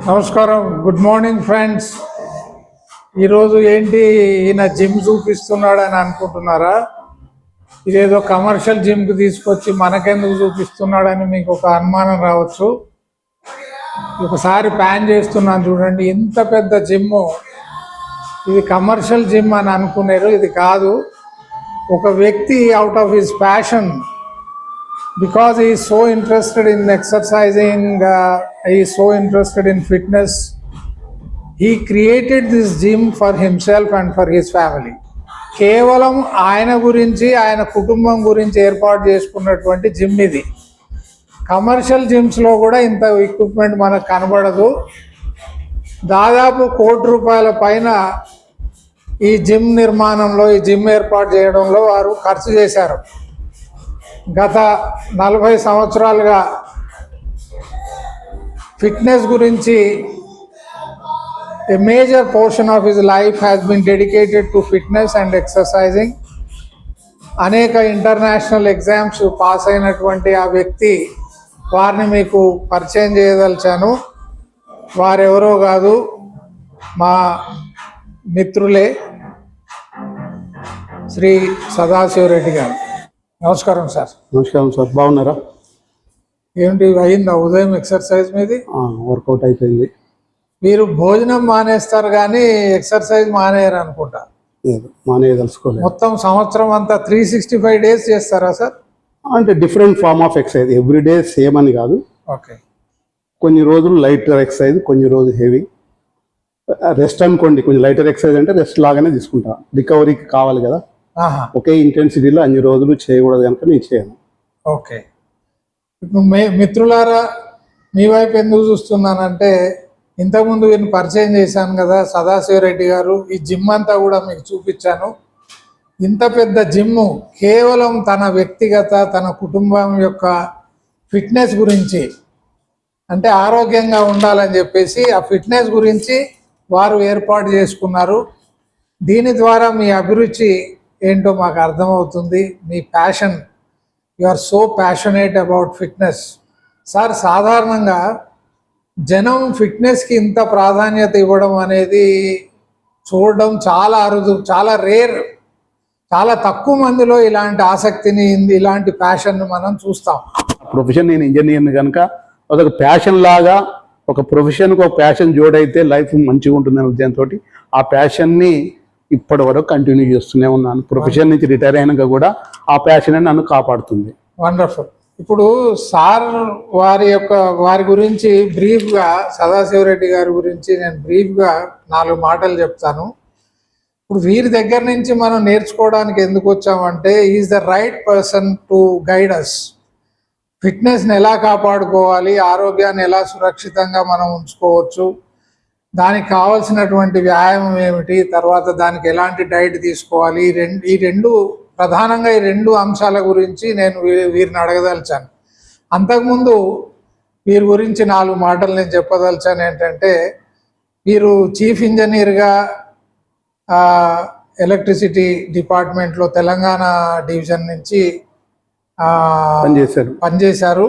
నమస్కారం, good morning friends. ఈరోజు ఏంటి ఈయన జిమ్ చూపిస్తున్నాడని అనుకుంటున్నారా? ఇదేదో కమర్షియల్ జిమ్కి తీసుకొచ్చి మనకెందుకు చూపిస్తున్నాడని మీకు ఒక అనుమానం రావచ్చు. ఒకసారి ప్యాన్ చేస్తున్నాను చూడండి, ఎంత పెద్ద జిమ్. ఇది కమర్షియల్ జిమ్ అని అనుకున్నారు, ఇది కాదు. ఒక వ్యక్తి out of his passion, because he is so interested in exercising, he is so interested in fitness, he created this gym for himself and for his family. కేవలం ఆయన గురించి, ఆయన కుటుంబం గురించి ఏర్పాటు చేసుకున్నటువంటి జిమ్ ఇది. కమర్షియల్ జిమ్స్లో కూడా ఇంత ఎక్విప్మెంట్ మనకు కనబడదు. దాదాపు ₹1,00,00,000 పైన ఈ జిమ్ నిర్మాణంలో, ఈ జిమ్ ఏర్పాటు చేయడంలో వారు ఖర్చు చేశారు. గత 40 సంవత్సరాలుగా ఫిట్నెస్ గురించి a major portion of his life has been dedicated to fitness and exercising. అనేక ఇంటర్నేషనల్ ఎగ్జామ్స్ పాస్ అయినటువంటి ఆ వ్యక్తి, వారిని మీకు పరిచయం చేయదలిచాను. వారెవరో కాదు, మా మిత్రులే, శ్రీ సదాశివరెడ్డి గారు. నమస్కారం సార్. నమస్కారం సార్, బాగున్నారా? ఏంటి అయిందా ఉదయం ఎక్సర్సైజ్ మీది? వర్కౌట్ అయిపోయింది. మీరు భోజనం మానేస్తారు కానీ ఎక్సర్సైజ్ మానేయరు అనుకుంటా. మానేయదలుచుకోలేదు. మొత్తం సంవత్సరం అంతా 365 డేస్ చేస్తారా సార్? అంటే different form of exercise, everyday same అని కాదు. ఓకే. కొన్ని రోజులు లైటర్ ఎక్సర్సైజ్, కొన్ని రోజులు హెవీ. రెస్ట్ అనుకోండి, కొంచెం లైటర్ ఎక్సర్సైజ్ అంటే రెస్ట్ లాగానే తీసుకుంటా, రికవరీకి కావాలి కదా. ఒకే ఇంటెన్సిటీలో అన్ని రోజులు చేయకూడదు కనుక నేను చేయను. ఓకే. ఇప్పుడు మిత్రులారా, మీ వైపు ఎందుకు చూస్తున్నానంటే, ఇంతకుముందు వీరిని పరిచయం చేశాను కదా, సదాశివరెడ్డి గారు. ఈ జిమ్ అంతా కూడా మీకు చూపించాను. ఇంత పెద్ద జిమ్ కేవలం తన వ్యక్తిగత, తన కుటుంబం యొక్క ఫిట్నెస్ గురించి, అంటే ఆరోగ్యంగా ఉండాలని చెప్పేసి ఆ ఫిట్నెస్ గురించి వారు ఏర్పాటు చేసుకున్నారు. దీని ద్వారా మీ అభిరుచి ఏంటో మాకు అర్థమవుతుంది. మీ passion, you are so passionate about fitness. Sir, సాధారణంగా జనం ఫిట్నెస్కి ఇంత ప్రాధాన్యత ఇవ్వడం అనేది చూడడం చాలా అరుదు, చాలా రేర్. చాలా తక్కువ మందిలో ఇలాంటి ఆసక్తిని, ఇలాంటి ప్యాషన్ని మనం చూస్తాం. ప్రొఫెషన్, నేను ఇంజనీర్ని కనుక ఒక ప్యాషన్ లాగా, ఒక ప్రొఫెషన్కి ఒక ప్యాషన్ జోడైతే లైఫ్ మంచిగా ఉంటుందనే ఉద్దేశంతో ఆ ప్యాషన్ని ఇప్పటి వరకు కంటిన్యూ చేస్తూనే ఉన్నాను. ప్రొఫెషన్ నుంచి రిటైర్ అయినాక కూడా ఆ ప్యాషన్ నన్ను కాపాడుతుంది. వండర్ఫుల్. ఇప్పుడు సార్ వారి గురించి బ్రీఫ్గా, సదాశివరెడ్డి గారి గురించి నేను బ్రీఫ్గా 4 మాటలు చెప్తాను. ఇప్పుడు వీరి దగ్గర నుంచి మనం నేర్చుకోవడానికి ఎందుకు వచ్చామంటే, is the right person to guide us. ఫిట్నెస్ని ఎలా కాపాడుకోవాలి, ఆరోగ్యాన్ని ఎలా సురక్షితంగా మనం ఉంచుకోవచ్చు, దానికి కావాల్సినటువంటి వ్యాయామం ఏమిటి, తర్వాత దానికి ఎలాంటి డైట్ తీసుకోవాలి, ప్రధానంగా ఈ 2 అంశాల గురించి నేను వీరిని అడగదలిచాను. అంతకుముందు వీరి గురించి 4 మాటలు నేను చెప్పదలిచాను. ఏంటంటే, వీరు చీఫ్ ఇంజనీర్గా ఎలక్ట్రిసిటీ డిపార్ట్మెంట్లో తెలంగాణ డివిజన్ నుంచి పనిచేశారు.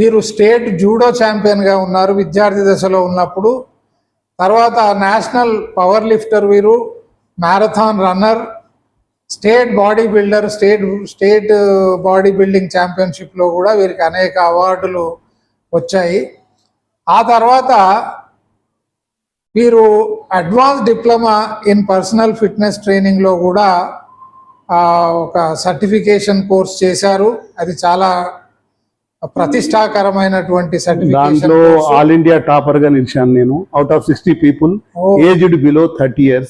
వీరు స్టేట్ జూడో ఛాంపియన్గా ఉన్నారు విద్యార్థి దశలో ఉన్నప్పుడు. తర్వాత నేషనల్ పవర్ లిఫ్టర్, వీరు marathon runner, state body builder, state body building ఛాంపియన్షిప్లో కూడా వీరికి అనేక అవార్డులు వచ్చాయి. ఆ తర్వాత వీరు advance diploma in personal fitness ట్రైనింగ్లో కూడా ఒక సర్టిఫికేషన్ కోర్స్ చేశారు. అది చాలా ప్రతిష్టాకరమైనటువంటి సర్టిఫికేషన్. దాంట్లో ఆల్ ఇండియా టాపర్ గా నిలిచాను నేను, out of 60 people aged below 30 years.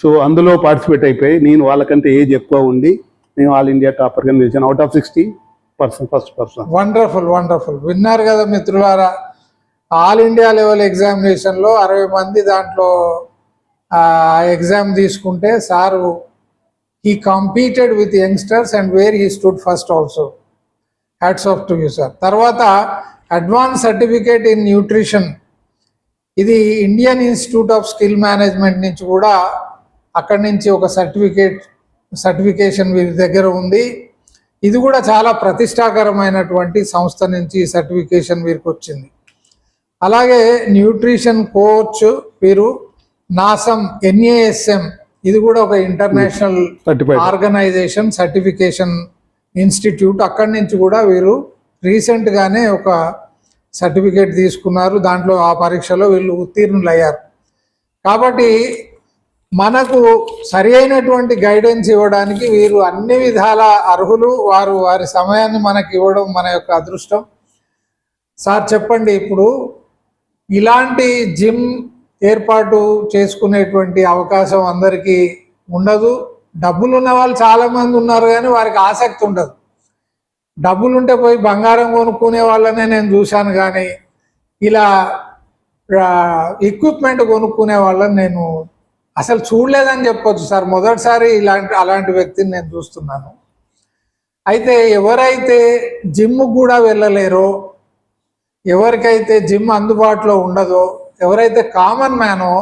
So అందులో పార్టిసిపేట్ అయిపోయి, నేను వాళ్ళకంటే ఏజ్ ఎక్కువ ఉండి నేను ఆల్ ఇండియా టాపర్ గా నిలిచాను, out of 60% first person. Wonderful, wonderful. విన్నారు కదా మిత్రులారా, ఆల్ ఇండియా లెవెల్ ఎగ్జామినేషన్లో 60 మంది దాంట్లో ఎగ్జామ్ తీసుకుంటే sir he competed with youngsters and where he stood first also. Hats off to you, sir. తర్వాత అడ్వాన్స్ సర్టిఫికేట్ ఇన్ న్యూట్రిషన్, ఇది Indian institute of skill management నుంచి కూడా, అక్కడి నుంచి ఒక సర్టిఫికేషన్ వీరి దగ్గర ఉంది. ఇది కూడా చాలా ప్రతిష్టాకరమైనటువంటి సంస్థ నుంచి ఈ సర్టిఫికేషన్ వీరికి వచ్చింది. అలాగే న్యూట్రిషన్ కోచ్ వీరు నాసం NASM, ఇది కూడా ఒక ఇంటర్నేషనల్ ఆర్గనైజేషన్ సర్టిఫికేషన్ ఇన్స్టిట్యూట్. అక్కడి నుంచి కూడా వీరు రీసెంట్ గానే ఒక సర్టిఫికేట్ తీసుకున్నారు. దాంట్లో ఆ పరీక్షలో వీళ్ళు ఉత్తీర్ణులయ్యారు. కాబట్టి మనకు సరి అయినటువంటి గైడెన్స్ ఇవ్వడానికి వీరు అన్ని విధాల అర్హులు. వారి సమయాన్ని మనకి ఇవ్వడం మన యొక్క అదృష్టం. సార్ చెప్పండి, ఇప్పుడు ఇలాంటి జిమ్ ఏర్పాటు చేసుకునేటువంటి అవకాశం అందరికీ ఉండదు. డబ్బులు ఉన్న వాళ్ళు చాలా మంది ఉన్నారు, కానీ వారికి ఆసక్తి ఉండదు. డబ్బులుంటే పోయి బంగారం కొనుక్కునే వాళ్ళనే నేను చూశాను, కానీ ఇలా ఎక్విప్మెంట్ కొనుక్కునే వాళ్ళని నేను అసలు చూడలేదని చెప్పొచ్చు సార్. మొదటిసారి అలాంటి వ్యక్తిని నేను చూస్తున్నాను. అయితే ఎవరైతే జిమ్ కూడా వెళ్ళలేరో, ఎవరికైతే జిమ్ అందుబాటులో ఉండదో, ఎవరైతే కామన్ మ్యానో,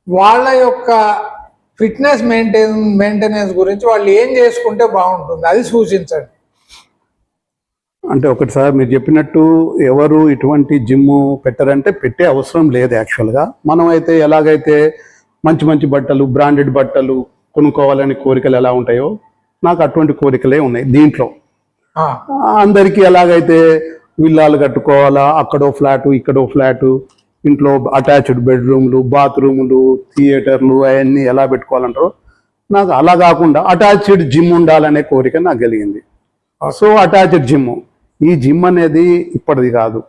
వాళ్ళ యొక్క ఫిట్నెస్ మెయింటెనెన్స్ గురించి వాళ్ళు ఏం చేసుకుంటే బాగుంటుంది, అది సూచించండి. అంటే ఒకటిసారి మీరు చెప్పినట్టు ఎవరు ఇటువంటి జిమ్ పెట్టారంటే పెట్టే అవసరం లేదు. యాక్చువల్గా మనం అయితే ఎలాగైతే మంచి మంచి బట్టలు, బ్రాండెడ్ బట్టలు కొనుక్కోవాలని కోరికలు ఎలా ఉంటాయో, నాకు అటువంటి కోరికలే ఉన్నాయి దీంట్లో. అందరికీ ఎలాగైతే విల్లాలు కట్టుకోవాలా, అక్కడో ఫ్లాటు ఇక్కడో ఫ్లాటు, ఇంట్లో అటాచ్డ్ బెడ్రూమ్లు, బాత్రూములు, థియేటర్లు అవన్నీ ఎలా పెట్టుకోవాలంటారో, నాకు అలా కాకుండా అటాచ్డ్ జిమ్ ఉండాలనే కోరిక నాకు కలిగింది. సో అటాచ్డ్ జిమ్, ఈ జిమ్ అనేది ఇప్పటిది కాదు,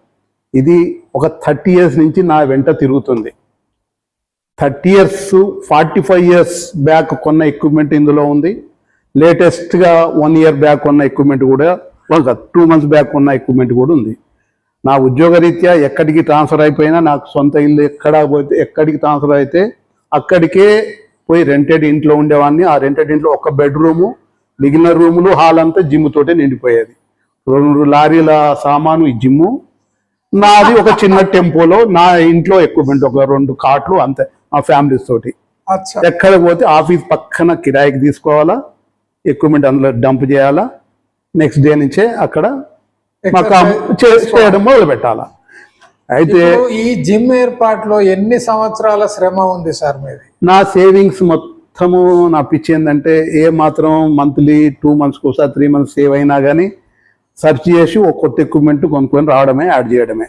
ఇది ఒక 30 years నుంచి నా వెంట తిరుగుతుంది. 30 years, 45 years బ్యాక్ కొన్న ఎక్విప్మెంట్ ఇందులో ఉంది. లేటెస్ట్గా 1 year బ్యాక్ కొన్న ఎక్విప్మెంట్ కూడా, 2 months బ్యాక్ కొన్న ఎక్విప్మెంట్ కూడా ఉంది. నా ఉద్యోగరీత్యా ఎక్కడికి ట్రాన్స్ఫర్ అయిపోయినా, నాకు సొంత ఇల్లు ఎక్కడికి ట్రాన్స్ఫర్ అయితే అక్కడికే పోయి రెంటెడ్ ఇంట్లో ఉండేవాడిని. ఆ రెంటెడ్ ఇంట్లో ఒక బెడ్రూము, మిగిలిన రూములు, హాల్ అంతా జిమ్ తోటే నిండిపోయేది. 2 లారీల సామాను ఈ జిమ్ము, నాది ఒక చిన్న టెంపోలో నా ఇంట్లో ఎక్విప్మెంట్, ఒక 2 కార్ట్లు అంతే, మా ఫ్యామిలీస్ తోటి. ఎక్కడ పోతే ఆఫీస్ పక్కన కిరాయికి తీసుకోవాలా, ఎక్విప్మెంట్ అందులో డంప్ చేయాలా, నెక్స్ట్ డే నుంచే అక్కడ చేయడం మొదలు పెట్టాలా. అయితే ఈ జిమ్ ఏర్పాటులో ఎన్ని సంవత్సరాల శ్రమ ఉంది సార్ మీది? నా సేవింగ్స్ మొత్తము నా పిచ్చి ఏంటంటే, ఏ మాత్రం మంత్లీ 2 months ఒకసారి 3 months సేవ్ అయినా కానీ సెర్చ్ చేసి ఒక కొత్త ఎక్విప్మెంట్ కొనుక్కొని రావడమే, యాడ్ చేయడమే.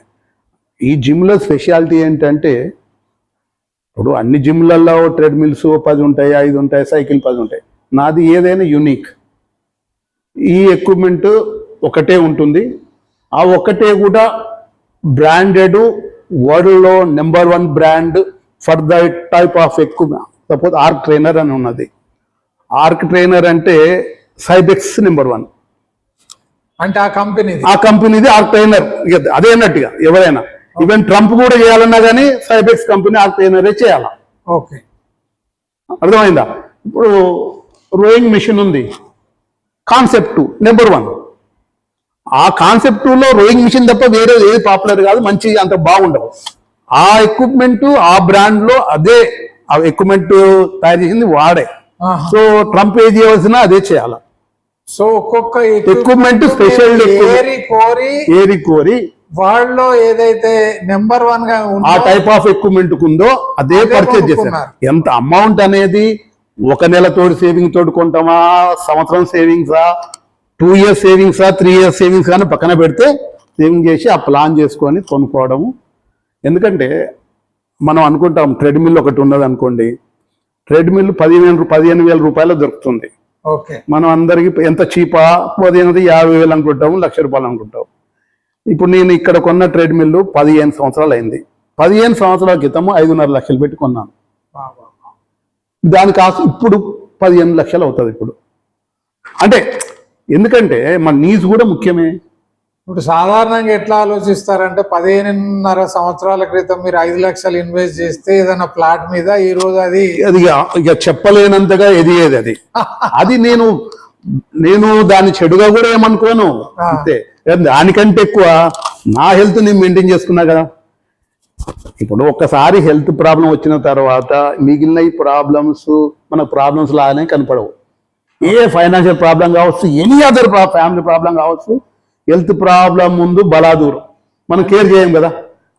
ఈ జిమ్లో స్పెషాలిటీ ఏంటంటే, ఇప్పుడు అన్ని జిమ్లలో ట్రెడ్మిల్స్ 10 ఉంటాయి, 5 ఉంటాయి, సైకిల్ 10 ఉంటాయి. నాది ఏదైనా యూనిక్. ఈ ఎక్విప్మెంట్ ఒకటే ఉంటుంది. ఆ ఒక్కటే కూడా బ్రాండెడ్, వరల్డ్లో number 1 brand for the type of equipment. Suppose arc trainer అని ఉన్నది. ఆర్క్ ట్రైనర్ అంటే సైబెక్స్ నెంబర్ 1 అంటే ఆ కంపెనీది ఆర్క్ ట్రైనర్. అదే అన్నట్టుగా ఎవరైనా, ఈవెన్ ట్రంప్ కూడా చేయాలన్నా కానీ సైబెక్స్ కంపెనీ ఆర్క్ ట్రైనరే చేయాలా. ఓకే, అర్థమైందా? ఇప్పుడు రోయింగ్ మిషన్ ఉంది, కాన్సెప్ట్ నెంబర్ 1. ఆ కాన్సెప్ట్ లో రోయింగ్ మిషన్ తప్ప వేరే ఏది పాపులర్ కాదు, మంచి అంత బాగుండవు. ఆ ఎక్విప్మెంట్ ఆ బ్రాండ్ లో అదే ఆ ఎక్విప్మెంట్ తయారు చేసింది వాడే. సో ట్రంప్ ఏది చేయవలసిన అదే చేయాల. సో ఒక్కొక్క ఎక్విప్మెంట్ స్పెషల్ ఏరి కోరి వాళ్ళలో ఏదైతే నెంబర్ 1 గా ఆ టైప్ ఆఫ్ ఎక్విప్మెంట్ ఉందో అదే పర్చేజ్ చేశారు. ఎంత అమౌంట్ అనేది 1 నెల తోటి సేవింగ్ తోటి కొంటామా, సంవత్సరం సేవింగ్సా, 2 years సేవింగ్సా, 3 years సేవింగ్స్ కానీ పక్కన పెడితే సేవింగ్ చేసి ఆ ప్లాన్ చేసుకొని కొనుక్కోవడము. ఎందుకంటే మనం అనుకుంటాం ట్రెడ్మిల్ ఒకటి ఉన్నది అనుకోండి, ట్రెడ్మిల్ 15,000 రూపాయలు దొరుకుతుంది. మనం అందరికి ఎంత చీపా, 50,000 అనుకుంటాము, ₹1,00,000 అనుకుంటాం. ఇప్పుడు నేను ఇక్కడ కొన్న ట్రెడ్మిల్ 15 సంవత్సరాలు అయింది. 15 సంవత్సరాల క్రితము 5.5 లక్షలు పెట్టి కొన్నాను. దాని కాస్ట్ ఇప్పుడు 15 లక్షలు అవుతుంది ఇప్పుడు. అంటే ఎందుకంటే మన నీడ్స్ కూడా ముఖ్యమే. ఇప్పుడు సాధారణంగా ఎట్లా ఆలోచిస్తారంటే 15.5 సంవత్సరాల క్రితం మీరు 5 లక్షలు ఇన్వెస్ట్ చేస్తే ఏదైనా ప్లాట్ మీద ఈ రోజు అది ఇక చెప్పలేనంతగా ఎదిగేది అది. అది నేను దాన్ని చెడుగా కూడా ఏమనుకోను. అంతే, దానికంటే ఎక్కువ నా హెల్త్ నేను మెయింటైన్ చేసుకున్నా కదా. ఇప్పుడు ఒక్కసారి హెల్త్ ప్రాబ్లం వచ్చిన తర్వాత మిగిలిన ఈ ప్రాబ్లమ్స్ మన ప్రాబ్లమ్స్ లాగానే కనపడవు. ఏ ఫైనాన్షియల్ ప్రాబ్లం కావచ్చు, ఎనీ అదర్ ఫ్యామిలీ ప్రాబ్లం కావచ్చు, హెల్త్ ప్రాబ్లం ముందు బలాదూరం మనం కేర్ చేయం కదా.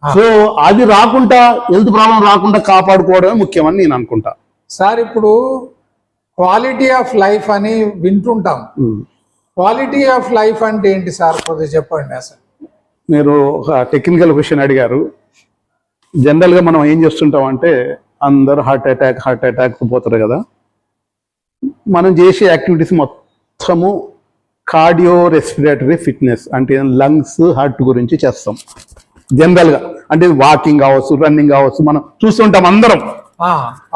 సో అది రాకుండా, హెల్త్ ప్రాబ్లం రాకుండా కాపాడుకోవడమే ముఖ్యమని నేను అనుకుంటా. సార్ ఇప్పుడు క్వాలిటీ ఆఫ్ లైఫ్ అని వింటుంటాం. క్వాలిటీ ఆఫ్ లైఫ్ అంటే ఏంటి సార్, కొద్దిగా చెప్పండి అసలు. మీరు ఒక టెక్నికల్ క్వశ్చన్ అడిగారు. జనరల్గా మనం ఏం చేస్తుంటాం అంటే, అందరు హార్ట్ అటాక్ పోతారు కదా. మనం చేసే యాక్టివిటీస్ మొత్తము కార్డియో రెస్పిరేటరీ ఫిట్నెస్ అంటే లంగ్స్, హార్ట్ గురించి చేస్తాం జనరల్గా. అంటే వాకింగ్ కావచ్చు, రన్నింగ్ కావచ్చు, మనం చూస్తుంటాం అందరం.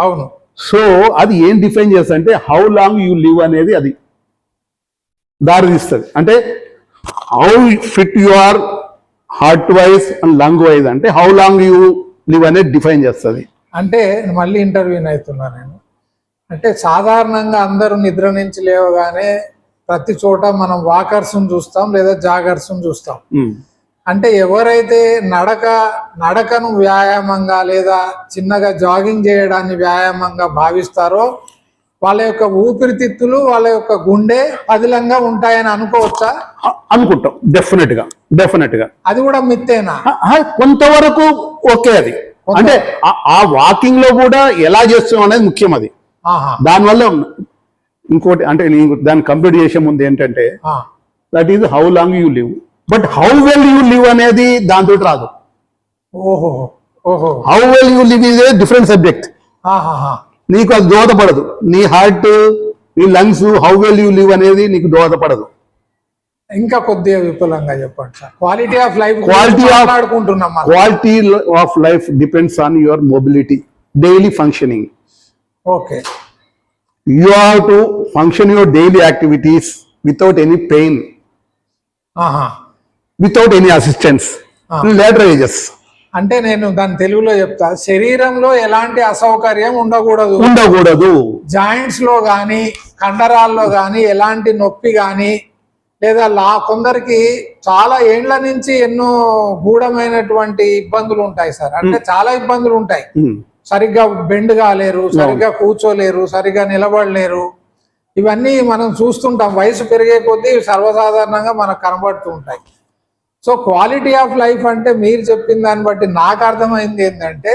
అవును. సో అది ఏం డిఫైన్ చేస్తుంది అంటే, హౌ లాంగ్ యూ లివ్ అనేది అది దారి తీస్తుంది. అంటే how fit you are heart wise and lung wise, అంటే హౌ లాంగ్ యూ లివ్ అనేది డిఫైన్ చేస్తుంది. అంటే మళ్ళీ ఇంటర్వ్యూని అవుతున్నా నేను. అంటే సాధారణంగా అందరూ నిద్ర నుంచి లేవగానే ప్రతి చోట మనం వాకర్స్ని చూస్తాం లేదా జాగర్స్ని చూస్తాం. అంటే ఎవరైతే నడకను వ్యాయామంగా లేదా చిన్నగా జాగింగ్ చేయడాన్ని వ్యాయామంగా భావిస్తారో వాళ్ళ యొక్క ఊపిరితిత్తులు, వాళ్ళ యొక్క గుండె పదిలంగా ఉంటాయని అనుకోవచ్చా? అనుకుంటాం. డెఫినెట్ గా అది కూడా మిత్తేనా? కొంతవరకు ఓకే. అది అంటే ఆ వాకింగ్ లో కూడా ఎలా చేస్తాం అనేది ముఖ్యం. అది దానివల్ల ఇంకోటి అంటే నేను దాన్ని కంప్లీట్ చేసే ముందు ఏంటంటే, that is how long you live, but how well you live అనేది దాంతో రాదు. How well you live is a different subject. నీకు అది దోహదపడదు. నీ హార్ట్, నీ lungs, how well you live అనేది నీకు దోహదపడదు. ఇంకా కొద్దిగా విపులంగా చెప్పండి sir. Quality of life quality of life depends on your mobility, daily functioning. Okay. You have to function your daily activities without any pain, without any assistance in later ages. అంటే నేను దాని తెలుగులో చెప్తా. శరీరంలో ఎలాంటి అసౌకర్యం ఉండకూడదు. జాయింట్స్ లో గాని, కండరాల్లో గాని ఎలాంటి నొప్పి గాని, లేదా కొందరికి చాలా ఏండ్ల నుంచి ఎన్నో గూఢమైనటువంటి ఇబ్బందులు ఉంటాయి సార్. అంటే చాలా ఇబ్బందులు ఉంటాయి. సరిగ్గా బెండ్ కాలేరు, సరిగ్గా కూర్చోలేరు, సరిగ్గా నిలబడలేరు. ఇవన్నీ మనం చూస్తుంటాం. వయసు పెరిగే కొద్దీ సర్వసాధారణంగా మనకు కనబడుతూ ఉంటాయి. సో క్వాలిటీ ఆఫ్ లైఫ్ అంటే మీరు చెప్పిన దాన్ని బట్టి నాకు అర్థమైంది ఏంటంటే,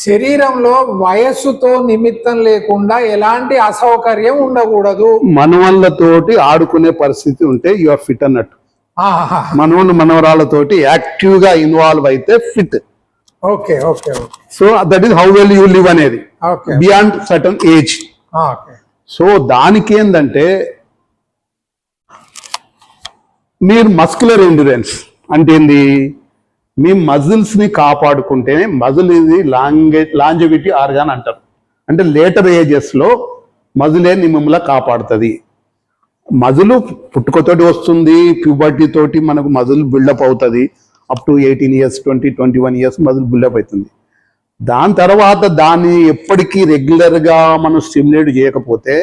శరీరంలో వయస్సుతో నిమిత్తం లేకుండా ఎలాంటి అసౌకర్యం ఉండకూడదు. మనవళ్ళతోటి ఆడుకునే పరిస్థితి ఉంటే యు ఆర్ ఫిట్ అన్నట్టు. మనవరాళ్ళతోటి యాక్టివ్ గా ఇన్వాల్వ్ అయితే fit. Okay. So that is how well you live అనేది బియాండ్ సర్టన్ ఏజ్. సో దానికి ఏంటంటే, మీరు మస్కులర్ ఎండ్యూరెన్స్ అంటే ఏంది, మీ మజిల్స్ ని కాపాడుకుంటేనే. మజిల్ ఇది లాంజెవిటీ ఆర్గాన్ అంటారు. అంటే లేటర్ ఏజెస్ లో మజిలే మిమ్మల్ని కాపాడుతుంది. మజిల్ పుట్టుకతోటి వస్తుంది, ప్యూబర్టీ తోటి మనకు మజిల్ బిల్డప్ అవుతుంది. Up to 18 years 21 years muscle buildup అవుతుంది. దాని తర్వాత దాన్ని ఎప్పటికీ రెగ్యులర్గా మనం స్టిమ్యులేట్ చేయకపోతే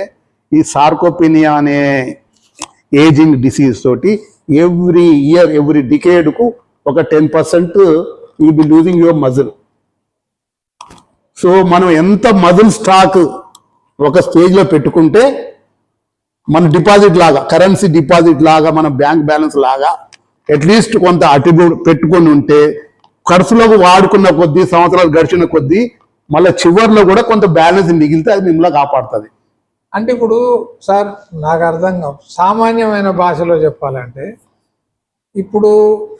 ఈ సార్కోపెనియా అనే ఏజింగ్ డిసీజ్ తోటి ఎవ్రీ ఇయర్, ఎవ్రీ డికేడ్కు ఒక 10% you be losing your muscle. So మనం ఎంత మజిల్ స్టాక్ ఒక స్టేజ్లో పెట్టుకుంటే మన డిపాజిట్ లాగా, కరెన్సీ డిపాజిట్ లాగా, మన బ్యాంక్ బ్యాలెన్స్ లాగా అట్లీస్ట్ కొంత అట్రిబ్యూట్ పెట్టుకొని ఉంటే ఖర్చులకు వాడుకున్న కొద్దీ, సంవత్సరాలు గడిచిన కొద్దీ మళ్ళీ చివరిలో కూడా కొంత బ్యాలెన్స్ మిగిలితే అది మిమ్మల్ని కాపాడుతుంది. అంటే ఇప్పుడు సార్ నాకు అర్థం కాదు, సామాన్యమైన భాషలో చెప్పాలంటే, ఇప్పుడు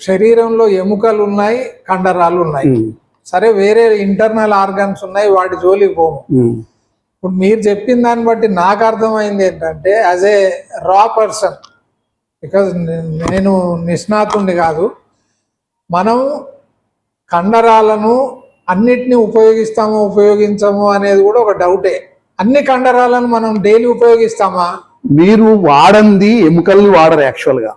శరీరంలో ఎముకలు ఉన్నాయి, కండరాలు ఉన్నాయి, సరే వేరే ఇంటర్నల్ ఆర్గన్స్ ఉన్నాయి, వాటి జోలికి పోము. ఇప్పుడు మీరు చెప్పిన దాన్ని బట్టి నాకు అర్థమైంది ఏంటంటే, యాజ్ ఏ రా పర్సన్, బికాజ్ నేను నిష్ణాతుణ్ణి కాదు, మనం కండరాలను అన్నిటినీ ఉపయోగించము అనేది కూడా ఒక డౌటే. అన్ని కండరాలను మనం డైలీ ఉపయోగిస్తామా? మీరు వాడంది ఎముకల్ని వాడరు, యాక్చువల్ గా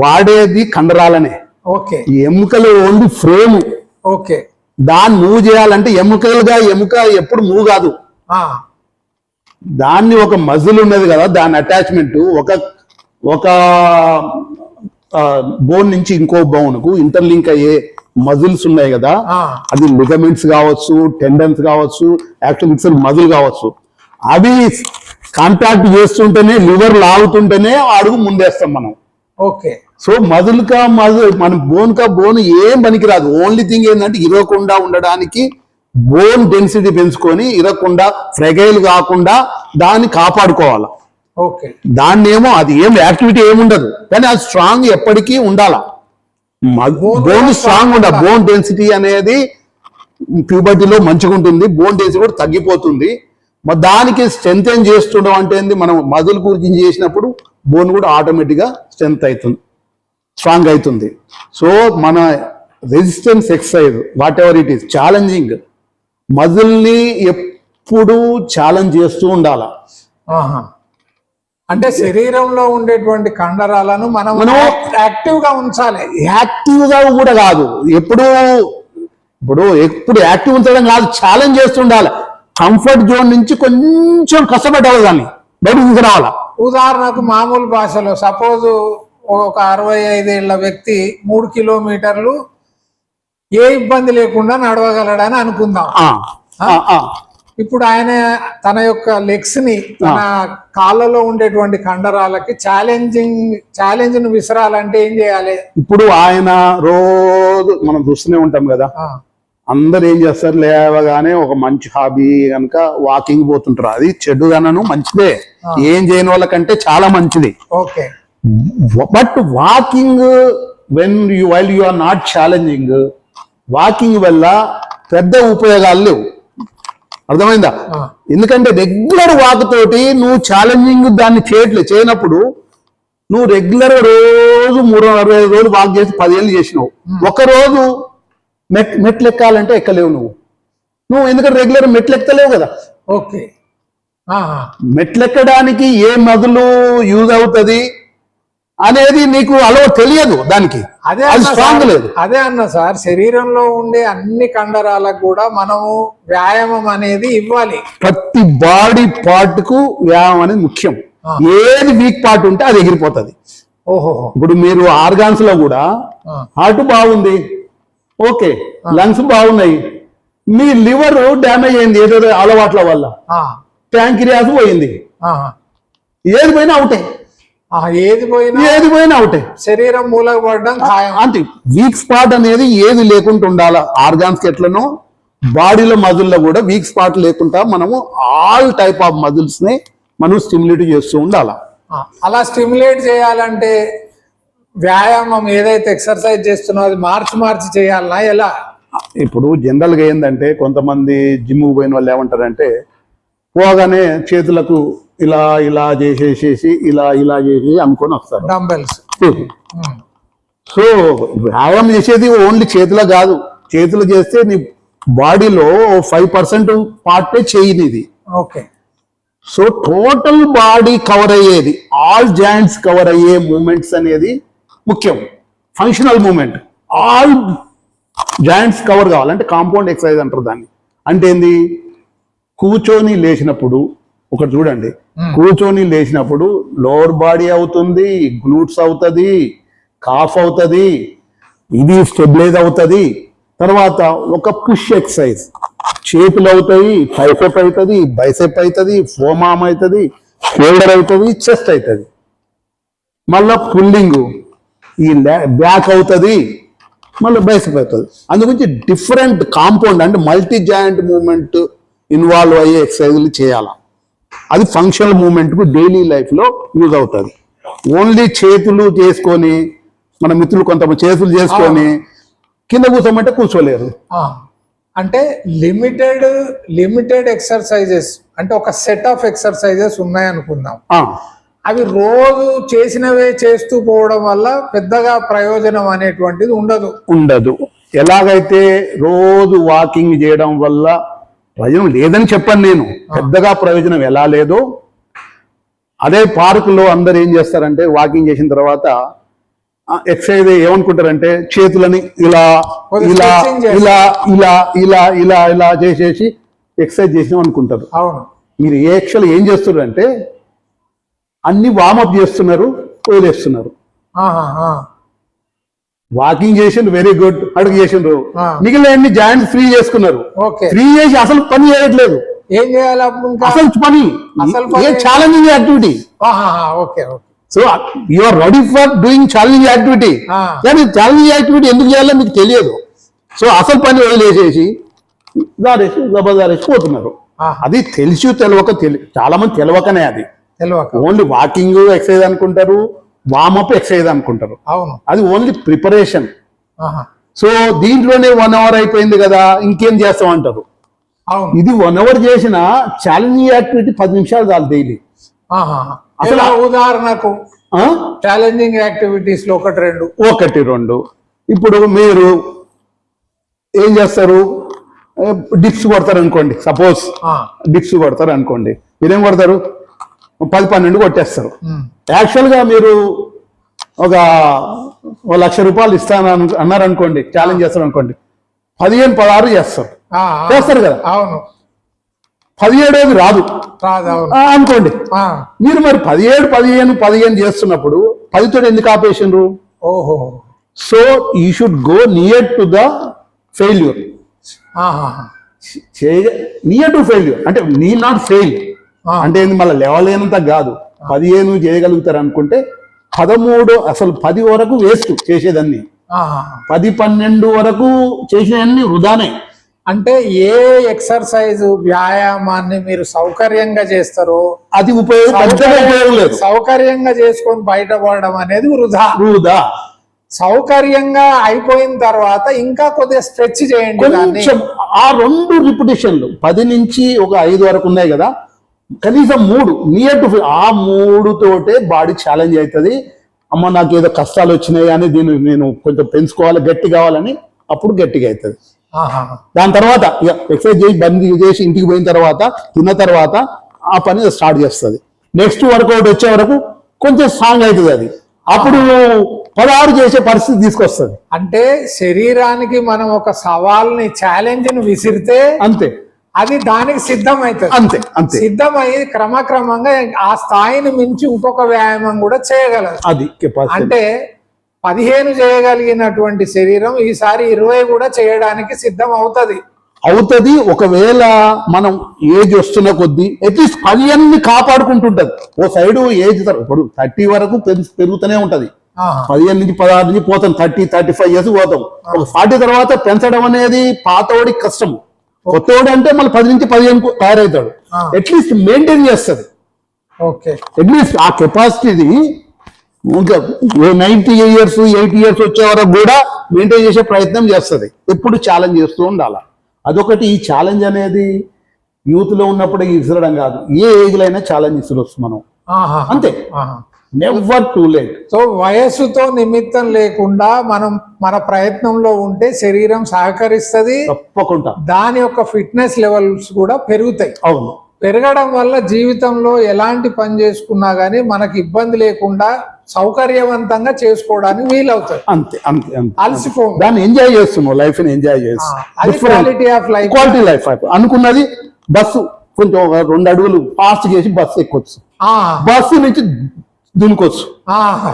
వాడేది కండరాలనే. ఓకే. ఎముకలు ఓన్లీ ఫ్రేమ్. ఓకే. దాన్ని మూవ్ చేయాలంటే ఎముక ఎప్పుడు మూవ్ కాదు. దాన్ని ఒక మజిల్ ఉన్నది కదా, దాని అటాచ్మెంట్ ఒక బోన్ నుంచి ఇంకో బోన్కు ఇంటర్లింక్ అయ్యే మజిల్స్ ఉన్నాయి కదా, అది లిగమెంట్స్ కావచ్చు, టెండన్స్ కావచ్చు, యాక్చువల్ ఇట్స్ మజిల్ కావచ్చు. అవి కాంటాక్ట్ చేస్తుంటేనే లివర్ లాగుతుంటేనే అడుగు ముందేస్తాం మనం. ఓకే. సో మన బోన్ ఏం పనికిరాదు. ఓన్లీ థింగ్ ఏంటంటే ఇరగకుండా ఉండడానికి బోన్ డెన్సిటీ పెంచుకొని ఇరగకుండా ఫ్రెగైల్ కాకుండా దాన్ని కాపాడుకోవాలి. ఓకే. దాన్ని ఏమో అది ఏం యాక్టివిటీ ఏముండదు కానీ అది స్ట్రాంగ్ ఎప్పటికీ ఉండాలా. బోన్ స్ట్రాంగ్ ఉండాలి. బోన్ డెన్సిటీ అనేది ప్యూబర్టీలో మంచిగా ఉంటుంది, బోన్ డెన్సిటీ కూడా తగ్గిపోతుంది. మరి దానికి స్ట్రెంగ్ చేస్తుండడం అంటే ఏంది, మనం మజిల్ గురించి చేసినప్పుడు బోన్ కూడా ఆటోమేటిక్గా స్ట్రెంత్ అవుతుంది, స్ట్రాంగ్ అవుతుంది. సో మన resistance exercise whatever it is challenging మజిల్ని ఎప్పుడు ఛాలెంజ్ చేస్తూ ఉండాలి. అంటే శరీరంలో ఉండేటువంటి కండరాలను మనం యాక్టివ్ గా ఉంచాలి. యాక్టివ్ గా కూడా కాదు, ఎప్పుడు యాక్టివ్ ఉంచడం కాదు, ఛాలెంజ్ చేస్తుండాలి. కంఫర్ట్ జోన్ నుంచి కొంచెం కష్టపడాలి, దాన్ని బయటకు తీసుకురావాలా. ఉదాహరణకు మామూలు భాషలో సపోజ్ ఒక 65 ఏళ్ల వ్యక్తి 3 కిలోమీటర్లు ఏ ఇబ్బంది లేకుండా నడవగలడని అనుకుందాం. ఇప్పుడు ఆయన తన యొక్క లెగ్స్ ని తన కాళ్ళలో ఉండేటువంటి కండరాలకి ఛాలెంజ్ ను విసరాలంటే ఏం చేయాలి? ఇప్పుడు ఆయన రోజు మనం చూస్తూనే ఉంటాం కదా, అందరు ఏం చేస్తారు, లేవగానే ఒక మంచి హాబీ కనుక వాకింగ్ పోతుంటారు. అది చెడుదనను మంచిదే, ఏం చేయని వాళ్ళకంటే చాలా మంచిది. Okay. But walking while you are not challenging, walking వల్ల పెద్ద ఉపయోగాలు లేవు. అర్థమైందా? ఎందుకంటే రెగ్యులర్ వాక్ తోటి నువ్వు ఛాలెంజింగ్ దాన్ని చేయనప్పుడు నువ్వు రెగ్యులర్ రోజు 365 రోజులు వాక్ చేసి 10 ఏళ్ళు చేసినావు. ఒక రోజు మెట్లు ఎక్కాలంటే ఎక్కలేవు నువ్వు ఎందుకంటే రెగ్యులర్ మెట్లు ఎక్కలేవు కదా. ఓకే. మెట్లు ఎక్కడానికి ఏ మదులు యూజ్ అవుతుంది అనేది నీకు అలవాటు తెలియదు, దానికి అది స్ట్రాంగ్ లేదు. అదే అన్న సార్, శరీరంలో ఉండే అన్ని కండరాలకు కూడా మనము వ్యాయామం అనేది ఇవ్వాలి. ప్రతి బాడీ పార్ట్ కు వ్యాయామం అనేది ముఖ్యం. ఏది వీక్ పార్ట్ ఉంటే అది ఎగిరిపోతుంది. ఓహో. ఇప్పుడు మీరు ఆర్గాన్స్ లో కూడా హార్ట్ బాగుంది, ఓకే, లంగ్స్ బాగున్నాయి, మీ లివర్ డ్యామేజ్ అయింది ఏదో అలవాట్ల వల్ల, ప్యాంక్రియాస్ పోయింది, ఏది పోయినా అవుతాయి, ఏది పోయినా అవుతాయి, శరీరం మూలకపడడం ఖాయం. అంటే వీక్ స్పాట్ అనేది ఏది లేకుండా ఉండాలి. ఆర్గాన్స్ ఎట్లనో బాడీలో మజిల్లో కూడా వీక్ స్పాట్ లేకుండా మనము ఆల్ టైప్ ఆఫ్ మజిల్స్ ని మనం స్టిమ్యులేట్ చేస్తూ ఉండాలి. అలా స్టిమ్యులేట్ చేయాలంటే వ్యాయామం ఏదైతే ఎక్సర్సైజ్ చేస్తున్నో అది మార్చి చేయాలనా ఎలా? ఇప్పుడు జనరల్ గా ఏంటంటే కొంతమంది జిమ్ పోయిన వాళ్ళు ఏమంటారంటే పోగానే చేతులకు ఇలా ఇలా చేసేసేసి ఇలా చేసి అనుకొని వస్తారు డంబెల్స్. సో వ్యాయామం చేసేది ఓన్లీ చేతుల కాదు, చేతులు చేస్తే నీ బాడీలో 5% పార్టే చేయనిది. Okay. So total body cover అయ్యేది, ఆల్ జాయింట్స్ కవర్ అయ్యే మూమెంట్స్ అనేది ముఖ్యం. Functional movement, all joints cover కావాలంటే కాంపౌండ్ ఎక్సర్సైజ్ అంటారు దాన్ని. అంటే ఏంది, కూర్చొని లేచినప్పుడు ఒకటి చూడండి, కూర్చొని లేచినప్పుడు లోవర్ బాడీ అవుతుంది, గ్లూట్స్ అవుతుంది, కాఫ్ అవుతుంది, ఇది స్టెబిలైజ్ అవుతుంది. తర్వాత ఒక పుష్ ఎక్సర్సైజ్, చేతులు అవుతాయి, ట్రైసెప్ అవుతుంది, బైసెప్ అవుతుంది, ఫోమామ్ అవుతుంది, షోల్డర్ అవుతుంది, చెస్ట్ అవుతుంది. మళ్ళా పుల్లింగ్, ఈ బ్యాక్ అవుతుంది, మళ్ళీ బైసెప్ అవుతుంది. అందుగురించి డిఫరెంట్ కాంపౌండ్ అంటే మల్టీ జాయింట్ మూమెంట్ ఇన్వాల్వ్ అయ్యే ఎక్సర్సైజ్లు చేయాలి. అది ఫంక్షనల్ మూమెంట్ కు డైలీ లైఫ్ లో యూజ్ అవుతుంది. ఓన్లీ చేతులు చేసుకొని, మన మిత్రులు కొంతమంది చేతులు చేసుకొని కింద కూర్చోమంటే కూర్చోలేరు. అంటే లిమిటెడ్ ఎక్సర్సైజెస్ అంటే ఒక సెట్ ఆఫ్ ఎక్సర్సైజెస్ ఉన్నాయి అనుకుందాం, అవి రోజు చేసినవే చేస్తూ పోవడం వల్ల పెద్దగా ప్రయోజనం అనేటువంటిది ఉండదు. ఎలాగైతే రోజు వాకింగ్ చేయడం వల్ల ప్రయోజనం లేదని చెప్పాను నేను, పెద్దగా ప్రయోజనం ఎలా లేదో అదే పార్కులో అందరు ఏం చేస్తారంటే వాకింగ్ చేసిన తర్వాత ఎక్సర్సైజ్ ఏమనుకుంటారంటే చేతులని ఇలా ఇలా ఇలా ఇలా ఇలా ఇలా ఇలా చేసేసి ఎక్సర్సైజ్ చేసినాం అనుకుంటారు. అవును. మీరు యాక్చువల్ ఏం చేస్తున్నారు అంటే అన్ని వార్మప్ చేస్తున్నారు, వదిలేస్తున్నారు. వాకింగ్ చేసిండ్రు, వెరీ గుడ్, అడుగు చేసిండ్రు, మిగిలిన అన్ని జాయింట్స్ ఫ్రీ చేసుకున్నారు, ఫ్రీ చేసి అసలు పని చేయట్లేదు. ఏం చేయాలి అప్పుడు ఇంకా? అసలు పని అసలు పని a challenging activity. Okay okay. So you are ready for doing challenging activity. కానీ ఛాలెంజింగ్ యాక్టివిటీ ఎందుకు చేయాలో మీకు తెలియదు. సో అసలు పని వదిలేసేసి దారేసి జబర్దారేసి పోతున్నారు. అది తెలిసి తెలియక చాలా మంది తెలియకనే అది ఓన్లీ వాకింగ్ ఎక్సర్సైజ్ అనుకుంటారు, వార్మప్ ఎక్సర్సైజ్ అనుకుంటారు. అవును, అది ఓన్లీ ప్రిపరేషన్. సో దీంట్లోనే 1 hour అయిపోయింది కదా ఇంకేం చేస్తాం అంటారు. అవును, ఇది 1 hour చేసిన ఛాలెంజింగ్ యాక్టివిటీ 10 నిమిషాలు చాలు డైలీ. అసలు ఉదాహరణకు ఛాలెంజింగ్ యాక్టివిటీస్ లో 1-2 ఇప్పుడు మీరు ఏం చేస్తారు? డిప్స్ కొడతారు అనుకోండి. సపోజ్ డిప్స్ కొడతారు అనుకోండి. మీరేం కొడతారు? 10-12 కొట్టేస్తారు. యాక్చువల్గా మీరు ఒక 1,00,000 రూపాయలు ఇస్తాను అన్నారు అనుకోండి, ఛాలెంజ్ చేస్తారు అనుకోండి, 15-16 చేస్తారు కదా. అవును, 17 రాదు అనుకోండి. మీరు మరి 17-15 చేస్తున్నప్పుడు 10తో ఎందుకు ఆపేసిండ్రు? ఓహో. So you should go near to the failure. Near to failure అంటే నీ నాట్ ఫెయిల్ అంటే మళ్ళీ లేవలేనంత కాదు. 15 చేయగలుగుతారు అనుకుంటే 13 అసలు 10 వరకు వేస్ట్ చేసేదాన్ని. 10-12 వరకు చేసేవన్నీ వృధానే. అంటే ఏ ఎక్సర్సైజ్ వ్యాయామాన్ని మీరు సౌకర్యంగా చేస్తారో అది ఉపయోగం లేదు. సౌకర్యంగా చేసుకొని బయటపడడం అనేది వృధా. సౌకర్యంగా అయిపోయిన తర్వాత ఇంకా కొద్దిగా స్ట్రెచ్ చేయండి. కొంచెం ఆ 2 రిపిటేషన్లు 10 నుంచి ఒక 5 వరకు ఉన్నాయి కదా, కనీసం 3 నియర్ టు ఆ 3 తోటే బాడీ ఛాలెంజ్ అవుతుంది. అమ్మ నాకు ఏదో కష్టాలు వచ్చినాయి అని దీన్ని నేను కొంచెం పెంచుకోవాలి, గట్టి కావాలని అప్పుడు గట్టిగా అవుతుంది. దాని తర్వాత ఎక్సర్సైజ్ చేసి బంద్ చేసి ఇంటికి పోయిన తర్వాత తిన్న తర్వాత ఆ పని స్టార్ట్ చేస్తుంది. నెక్స్ట్ వర్కౌట్ వచ్చే వరకు కొంచెం స్ట్రాంగ్ అవుతుంది. అది అప్పుడు 16 చేసే పరిస్థితి తీసుకొస్తుంది. అంటే శరీరానికి మనం ఒక సవాల్ని ఛాలెంజ్ ని విసిరితే అంతే, అది దానికి సిద్ధమవుతుంది. అంతే అంతే సిద్ధమై క్రమక్రమంగా ఆ స్థాయిని మించి ఇంకొక వ్యాయామం కూడా చేయగలదు. అది అంటే 15 చేయగలిగినటువంటి శరీరం ఈసారి 20 కూడా చేయడానికి సిద్ధం అవుతుంది. ఒకవేళ మనం ఏజ్ వస్తున్న కొద్దీ అట్లీస్ట్ 15 కాపాడుకుంటుంటది. ఓ సైడ్ ఏజ్ ఇప్పుడు 30 వరకు పెరుగుతూనే ఉంటది. 15 నుంచి 16 నుంచి పోతాం, 30-35 ఇయర్స్ పోతాం. ఒక 40 తర్వాత పెంచడం అనేది పాతవాడికి కష్టం. కొత్తవాడు అంటే మళ్ళీ 10 నుంచి 15 తయారవుతాడు. అట్లీస్ట్ మెయింటైన్ చేస్తుంది. అట్లీస్ట్ ఆ కెపాసిటీని ఇంకా 90 ఇయర్స్ 80 ఇయర్స్ వచ్చే వరకు కూడా మెయింటైన్ చేసే ప్రయత్నం చేస్తుంది. ఎప్పుడు ఛాలెంజ్ చేస్తూ ఉండాలి. అదొకటి. ఈ ఛాలెంజ్ అనేది యూత్ లో ఉన్నప్పుడే విసరడం కాదు, ఏ ఏజ్ లో అయినా ఛాలెంజ్ ఇసరొచ్చు మనం. అంతే, నెవర్ టూ లేట్. సో వయస్సుతో నిమిత్తం లేకుండా మనం మన ప్రయత్నంలో ఉంటే శరీరం సహకరిస్తుంది తప్పకుండా. దాని యొక్క ఫిట్నెస్ లెవెల్స్ కూడా పెరుగుతాయి. అవును, పెరగడం వల్ల జీవితంలో ఎలాంటి పని చేసుకున్నా గానీ మనకి ఇబ్బంది లేకుండా సౌకర్యవంతంగా చేసుకోవడానికి వీలవుతుంది. అంతే అంతే అంతే. అలసిపో దాన్ని ఎంజాయ్ చేస్తున్నావు, లైఫ్ ని ఎంజాయ్ చేస్తున్నావు. Quality of life. Quality life అనుకున్నది. బస్సు కొంచెం 2 అడుగులు ఫాస్ట్ చేసి బస్సు ఎక్కొచ్చు, బస్సు నుంచి దునుకోవచ్చు,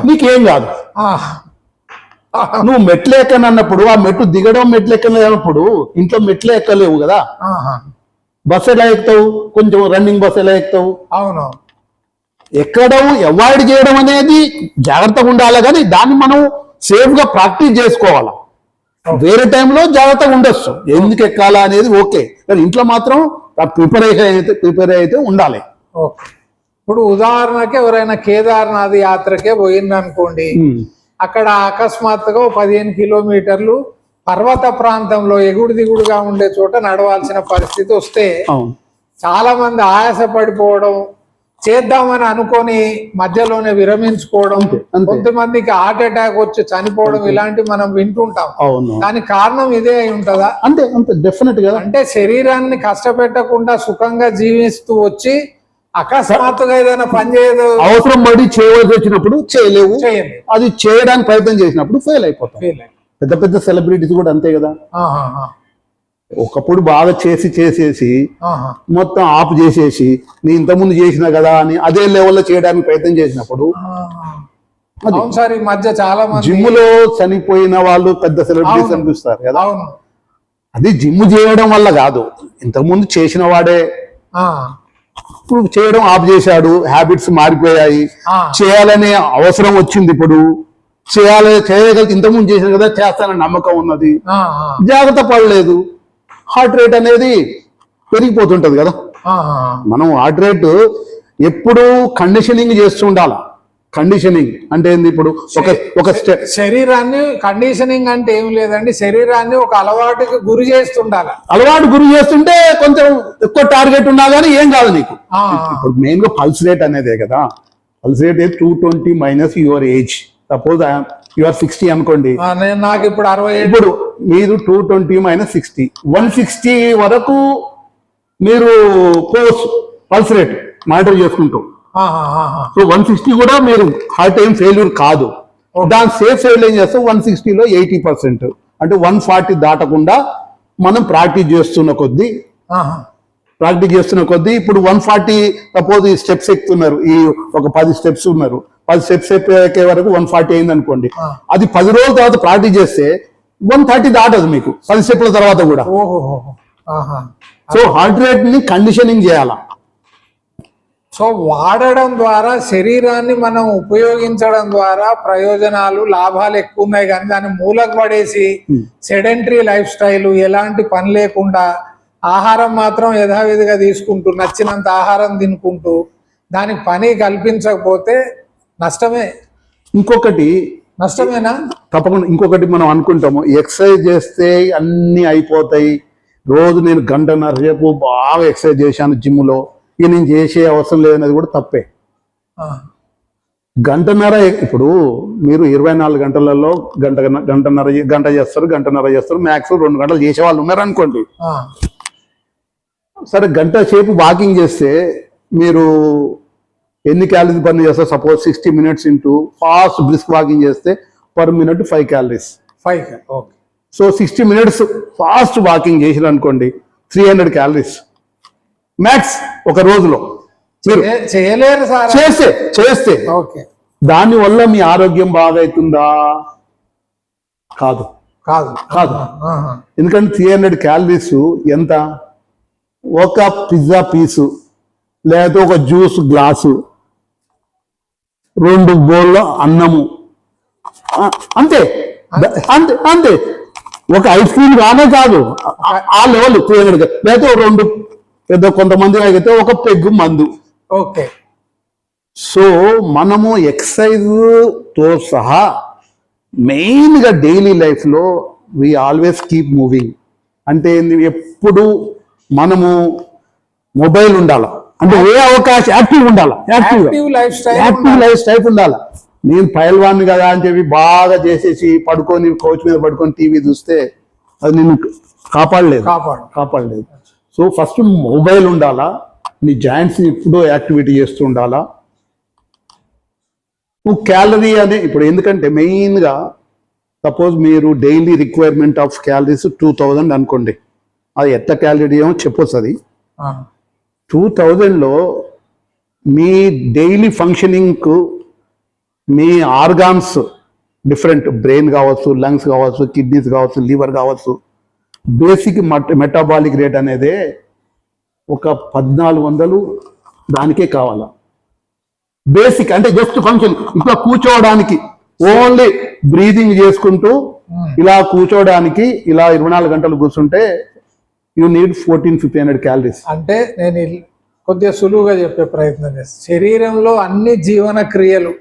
నీకేం కాదు. నువ్వు మెట్లు ఎక్కనన్నప్పుడు ఆ మెట్లు దిగడం మెట్లు ఎక్కలేనప్పుడు ఇంట్లో మెట్లు ఎక్కలేవు కదా. బస్సు ఎలా ఎక్కుతావు? కొంచెం రన్నింగ్ బస్సు ఎలా ఎక్కుతావు? అవును, ఎక్కడం అవాయిడ్ చేయడం అనేది జాగ్రత్తగా ఉండాలి. కానీ దాన్ని మనం సేఫ్ గా ప్రాక్టీస్ చేసుకోవాలా. వేరే టైంలో జాగ్రత్తగా ఉండొచ్చు, ఎందుకు ఎక్కాలా అనేది ఓకే. కానీ ఇంట్లో మాత్రం ప్రిపేర్ అయితే ఉండాలి. ఇప్పుడు ఉదాహరణకి ఎవరైనా కేదార్నాథ్ యాత్రకే పోయిందనుకోండి, అక్కడ అకస్మాత్తుగా 15 కిలోమీటర్లు పర్వత ప్రాంతంలో ఎగుడు దిగుడుగా ఉండే చోట నడవాల్సిన పరిస్థితి వస్తే చాలా మంది ఆయాస పడిపోవడం, చేద్దామని అనుకొని మధ్యలోనే విరమించుకోవడం, కొంతమందికి హార్ట్ అటాక్ వచ్చి చనిపోవడం, ఇలాంటివి మనం వింటుంటాం. దానికి కారణం ఇదే అయి ఉంటుందా? అంతే అంతే, డెఫినెట్ గా. అంటే శరీరాన్ని కష్టపెట్టకుండా సుఖంగా జీవిస్తూ వచ్చి అకస్మాత్తుగా ఏదైనా పని చేయదు, అవసరం పడి చేయవలసి వచ్చినప్పుడు చేయలేవు, అది చేయడానికి ప్రయత్నం చేసినప్పుడు ఫెయిల్ అయిపోతాం. పెద్ద పెద్ద సెలబ్రిటీస్ కూడా అంతే కదా. ఒకప్పుడు బాగా చేసేసి మొత్తం ఆఫ్ చేసేసి నేను ఇంతకుముందు చేసినా కదా అని అదే లెవెల్లో చేయడానికి ప్రయత్నం చేసినప్పుడు ఈ మధ్య చాలా మంది జిమ్ లో చనిపోయిన వాళ్ళు పెద్ద సెలబ్రిటీస్ అనిపిస్తారు కదా. అది జిమ్ చేయడం వల్ల కాదు, ఇంతకుముందు చేసిన వాడే ఆ, ఇప్పుడు చేయడం ఆఫ్ చేశాడు, హ్యాబిట్స్ మారిపోయాయి, ఆ. చేయాలనే అవసరం వచ్చింది. ఇప్పుడు చేయగలిగి ఇంతకుముందు చేశాను కదా, చేస్తానని నమ్మకం ఉన్నది, ఆ, ఆ, జాగ్రత్త పడలేదు, హార్ట్ రేట్ అనేది పెరిగిపోతుంటది కదా. ఆ, ఆ. మనం హార్ట్ రేట్ ఎప్పుడు కండిషనింగ్ చేస్తూ ఉండాలి. కండిషనింగ్ అంటే ఏంది? ఇప్పుడు ఒక స్టెప్ శరీరాన్ని కండిషనింగ్ అంటే ఏం లేదండి, శరీరాన్ని ఒక అలవాటుకి గురి చేస్తుండాలి. అలవాటు గురి చేస్తుంటే కొంచెం ఎక్కువ టార్గెట్ ఉన్నా కానీ ఏం కాదు నీకు. ఆ, ఇప్పుడు మెయిన్ గా పల్స్ రేట్ అనేదే కదా. Pulse rate 220 minus your age. Suppose your 60 అనుకోండి, ఆ, నాకు ఇప్పుడు 67. ఇప్పుడు మీరు 220 మైనస్ 60, 160 వరకు మీరు పల్స్ రేట్ మానిటర్ చేసుకుంటాం. ఆహా, ఆహా. సో 160 కూడా మీరు హార్ట్ ఏం ఫెయిల్యూర్ కాదు. దాని సేఫ్ సైడ్ ఏం చేస్తాం, 160లో 80%, అంటే 140 దాటకుండా మనం ప్రాక్టీస్ చేస్తున్న కొద్దీ ఇప్పుడు 140 సపోజ్ ఈ స్టెప్స్ ఎక్కుతున్నారు, ఈ ఒక 10 స్టెప్స్ ఉన్నారు, 10 స్టెప్స్ ఎక్కే వరకు 140 అయింది అనుకోండి. అది 10 రోజుల తర్వాత ప్రాక్టీస్ చేస్తే 130 దాటదు మీకు 10 స్టెప్ల తర్వాత కూడా. ఓహో, ఆహా. సో హార్ట్ రేట్ ని కండిషనింగ్ చేయాలా. సో వాడడం ద్వారా, శరీరాన్ని మనం ఉపయోగించడం ద్వారా ప్రయోజనాలు, లాభాలు ఎక్కువ ఉన్నాయి. కానీ దాన్ని మూలకు పడేసి సెడెంటరీ లైఫ్ స్టైల్, ఎలాంటి పని లేకుండా ఆహారం మాత్రం యథావిధిగా తీసుకుంటూ, నచ్చినంత ఆహారం తినుకుంటూ దానికి పని కల్పించకపోతే నష్టమే. ఇంకొకటి నష్టమేనా? తప్పకుండా. ఇంకొకటి మనం అనుకుంటాము, ఎక్సర్సైజ్ చేస్తే అన్ని అయిపోతాయి, రోజు నేను గంటన్నర సేపు బాగా ఎక్సర్సైజ్ చేశాను జిమ్లో, ఇక నేను చేసే అవసరం లేదనేది కూడా తప్పే. గంటన్నర, ఇప్పుడు మీరు 24 గంటలలో గంట చేస్తారు, మ్యాక్స్ 2 గంటలు చేసే వాళ్ళు ఉన్నారు అనుకోండి. సరే, గంట సేపు వాకింగ్ చేస్తే మీరు ఎన్ని క్యాలరీస్ బర్న్ చేస్తారు? Suppose 60 minutes into fast brisk walking చేస్తే per minute 5 calories. 5. Okay. So 60 minutes fast walking చేసిరు అనుకోండి, 300 calories మ్యాక్స్ ఒక రోజులో. మీరు చేయలేరు సార్. చేస్తే ఓకే, దాని వల్ల మీ ఆరోగ్యం బాగవుతుందా? కాదు. ఎందుకంటే 300 calories ఎంత? ఒక పిజ్జా పీసు, లేదా ఒక జ్యూస్ గ్లాసు, 2 బౌల్ల అన్నము, అంతే అంతే అంతే. ఒక ఐస్ క్రీమ్ కానే కాదు, ఆ లెవెల్ 300. లేదా 2 పెద్ద కొంతమంది అయితే ఒక పెగ్గు మందు. ఓకే. సో మనము ఎక్సర్సైజ్ తో సహా మెయిన్ గా డైలీ లైఫ్ లో వి ఆల్వేస్ కీప్ మూవింగ్. అంటే ఎప్పుడు మనము మొబైల్ ఉండాలి, అంటే ఏ అవకాశం యాక్టివ్ ఉండాలి, యాక్టివ్ లైఫ్ స్టైల్ ఉండాలి. నేను పైల్వాన్ని కదా అని చెప్పి బాగా చేసేసి పడుకొని కోచ్ మీద పడుకొని టీవీ చూస్తే అది నేను కాపాడలేదు. సో ఫస్ట్ మొబైల్ ఉండాలా, నీ జాయింట్స్ ఎప్పుడూ యాక్టివిటీ చేస్తూ ఉండాలా. నువ్వు క్యాలరీ అనే ఇప్పుడు, ఎందుకంటే మెయిన్గా సపోజ్ మీరు డైలీ రిక్వైర్మెంట్ ఆఫ్ క్యాలరీస్ 2000 అనుకోండి, అది ఎంత క్యాలరీ ఏమో చెప్పొచ్చు. అది 2000లో మీ డైలీ ఫంక్షనింగ్కు మీ ఆర్గాన్స్ డిఫరెంట్, బ్రెయిన్ కావచ్చు, లంగ్స్ కావచ్చు, కిడ్నీస్ కావచ్చు, లివర్ కావచ్చు, బేసిక్ మెటాబాలిక్ రేట్ అనేదే ఒక 1400 దానికే కావాలా. బేసిక్ అంటే జస్ట్ ఫంక్షన్. ఇప్పుడు కూర్చోవడానికి ఓన్లీ బ్రీదింగ్ చేసుకుంటూ ఇలా కూర్చోవడానికి, ఇలా 24 గంటలు కూర్చుంటే యూ నీడ్ 1400-1500 calories. అంటే నేను కొద్దిగా సులువుగా చెప్పే ప్రయత్నం చేస్తాను. శరీరంలో అన్ని జీవన క్రియలు,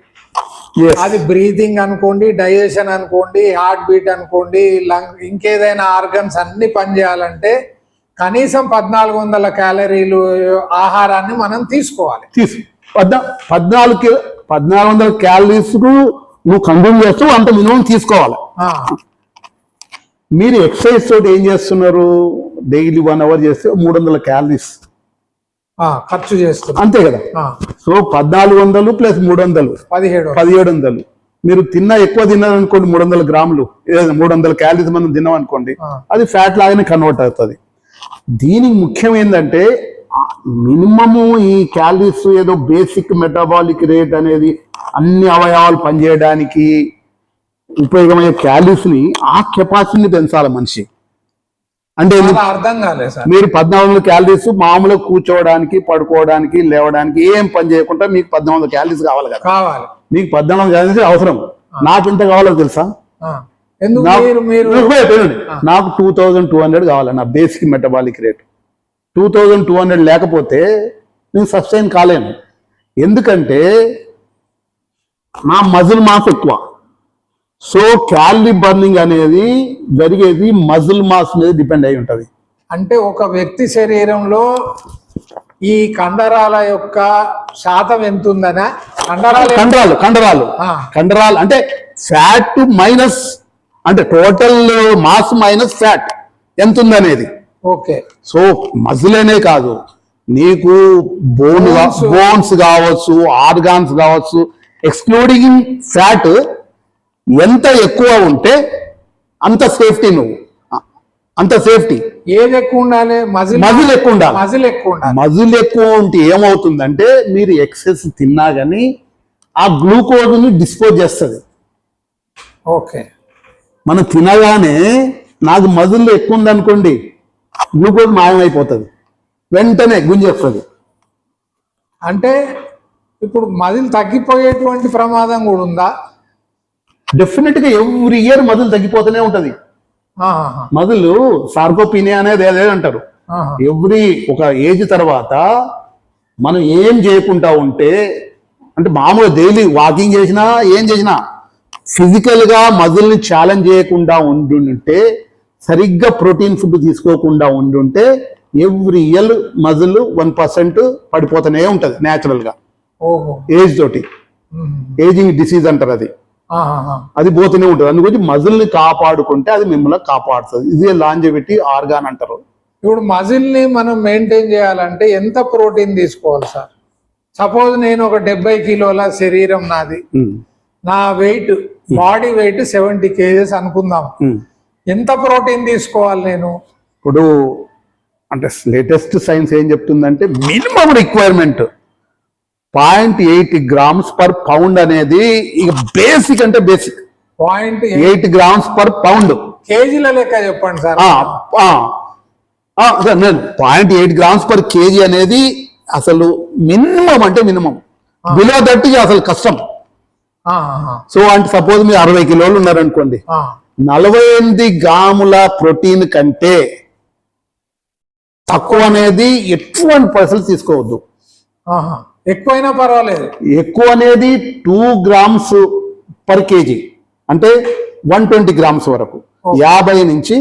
అది బ్రీతింగ్ అనుకోండి, డైజెషన్ అనుకోండి, హార్ట్ బీట్ అనుకోండి, లంగ్, ఇంకేదైనా ఆర్గన్స్ అన్ని పనిచేయాలంటే కనీసం 1400 calories ఆహారాన్ని మనం తీసుకోవాలి. 1400 calories నువ్వు కన్జ్యూమ్ చేస్తూ అంత మినిమం తీసుకోవాలి. మీరు ఎక్సర్సైజ్ తోటి ఏం చేస్తున్నారు? డైలీ 1 hour చేస్తే 300 calories ఖర్చు చేస్తున్నారు, అంతే కదా. So 1400 plus 300 1700. మీరు ఎక్కువ తిన్నారనుకోండి, 300 గ్రాములు, 300 calories మనం తిన్నాం అనుకోండి, అది ఫ్యాట్ లాగానే కన్వర్ట్ అవుతుంది. దీనికి ముఖ్యం ఏంటంటే మినిమము ఈ క్యాలరీస్, ఏదో బేసిక్ మెటాబాలిక్ రేట్ అనేది అన్ని అవయవాలు పనిచేయడానికి ఉపయోగమయ్యే క్యాలరీస్ ని, ఆ కెపాసిటీని పెంచాలి మనిషి. అంటే చాలా అర్థం కాలేదు సార్. మీరు 1400 క్యాలరీస్ మామూలుగా కూర్చోవడానికి, పడుకోవడానికి, లేవడానికి ఏం పని చేయకుండా మీకు 1400 క్యాలరీస్ కావాలి కదా. కావాలి. మీకు 1400 క్యాలరీస్ అవసరం. నాకు ఎంత కావాలో తెలుసా? ఎందుకు మీరు నాకు 2200 కావాలి నా బేసిక్ మెటబాలిక్ రేట్. 2200 లేకపోతే నేను సస్టైన్ కాలేను. ఎందుకంటే నా మజిల్ మాస్ ఎక్కువ. సో క్యాలరీ బర్నింగ్ అనేది జరిగేది మజిల్ మాస్ మీద డిపెండ్ అయి ఉంటది. అంటే ఒక వ్యక్తి శరీరంలో ఈ కండరాల యొక్క శాతం ఎంత ఉందనా? కండరాలు అంటే ఫ్యాట్ మైనస్, అంటే టోటల్ మాస్ మైనస్ ఫ్యాట్ ఎంత ఉందనేది. ఓకే. సో మజిల్ అనే కాదు, నీకు బోన్స్ కావచ్చు, ఆర్గాన్స్ కావచ్చు, ఎక్స్క్లూడింగ్ ఫ్యాట్ ఎంత ఎక్కువ ఉంటే అంత సేఫ్టీ. నువ్వు అంత సేఫ్టీ. ఏది ఎక్కువ ఉండాలి? మజిల్ ఎక్కువ ఉండాలి. మజిల్ ఎక్కువ ఉంటే ఏమవుతుందంటే మీరు ఎక్సెస్ తిన్నా గానీ ఆ గ్లూకోజ్ ని డిస్పోజ్ చేస్తుంది. ఓకే. మనం తినగానే నాకు మజిల్ ఎక్కువ ఉంది అనుకోండి, గ్లూకోజ్ మాయమైపోతుంది, వెంటనే గుంజేస్తుంది. అంటే ఇప్పుడు మజిల్ తగ్గిపోయేటువంటి ప్రమాదం కూడా ఉందా? డెఫినెట్ గా ఎవ్రీ ఇయర్ మజిల్ తగ్గిపోతూనే ఉంటది. మజిల్ సార్కోపీనియా అనేది ఏదే అంటారు. ఎవ్రీ ఒక ఏజ్ తర్వాత మనం ఏం చేయకుండా ఉంటే, అంటే మామూలు డైలీ వాకింగ్ చేసినా ఏం చేసినా ఫిజికల్ గా మజిల్ ని ఛాలెంజ్ చేయకుండా ఉండుంటే, సరిగ్గా ప్రోటీన్ ఫుడ్ తీసుకోకుండా ఉండుంటే ఎవ్రీ ఇయర్ మజిల్ 1% పడిపోతూనే ఉంటది న్యాచురల్ గా. ఏజ్ తోటి ఏజింగ్ డిసీజ్ అంటారు అది. అది పోతూనే ఉంటుంది. అందుకని మజిల్ ని కాపాడుకుంటే అది మిమ్మల్ని కాపాడుతుంది. ఇది లాంజెవిటీ ఆర్గాన్ అంటారు. ఇప్పుడు మజిల్ ని మనం మెయింటైన్ చేయాలంటే ఎంత ప్రోటీన్ తీసుకోవాలి సార్? సపోజ్ నేను ఒక 70 కిలోల శరీరం నాది, నా వెయిట్ బాడీ వెయిట్ 70 kgs అనుకుందాం. ఎంత ప్రోటీన్ తీసుకోవాలి నేను? ఇప్పుడు అంటే లేటెస్ట్ సైన్స్ ఏం చెప్తుందంటే minimum requirement 0.8 grams per pound అనేది ఇక బేసిక్ అంటే బేసిక్. 0.8 grams per pound. కేజీల లెక్క చెప్పండి సార్. 0.8 grams పర్ కేజీ అనేది అసలు మినిమం అంటే మినిమం. బిలో దట్ అసలు కష్టం. సో అంటే సపోజ్ మీరు 60 కిలోలు ఉన్నారనుకోండి, 48 గ్రాముల ప్రోటీన్ కంటే తక్కువ అనేది ఎటువంటి పైసలు తీసుకోవద్దు. ఎక్కువైనా పర్వాలేదు. ఎక్కువ అనేది 2 grams పర్ కేజీ, అంటే 120 grams వరకు. 50 నుంచి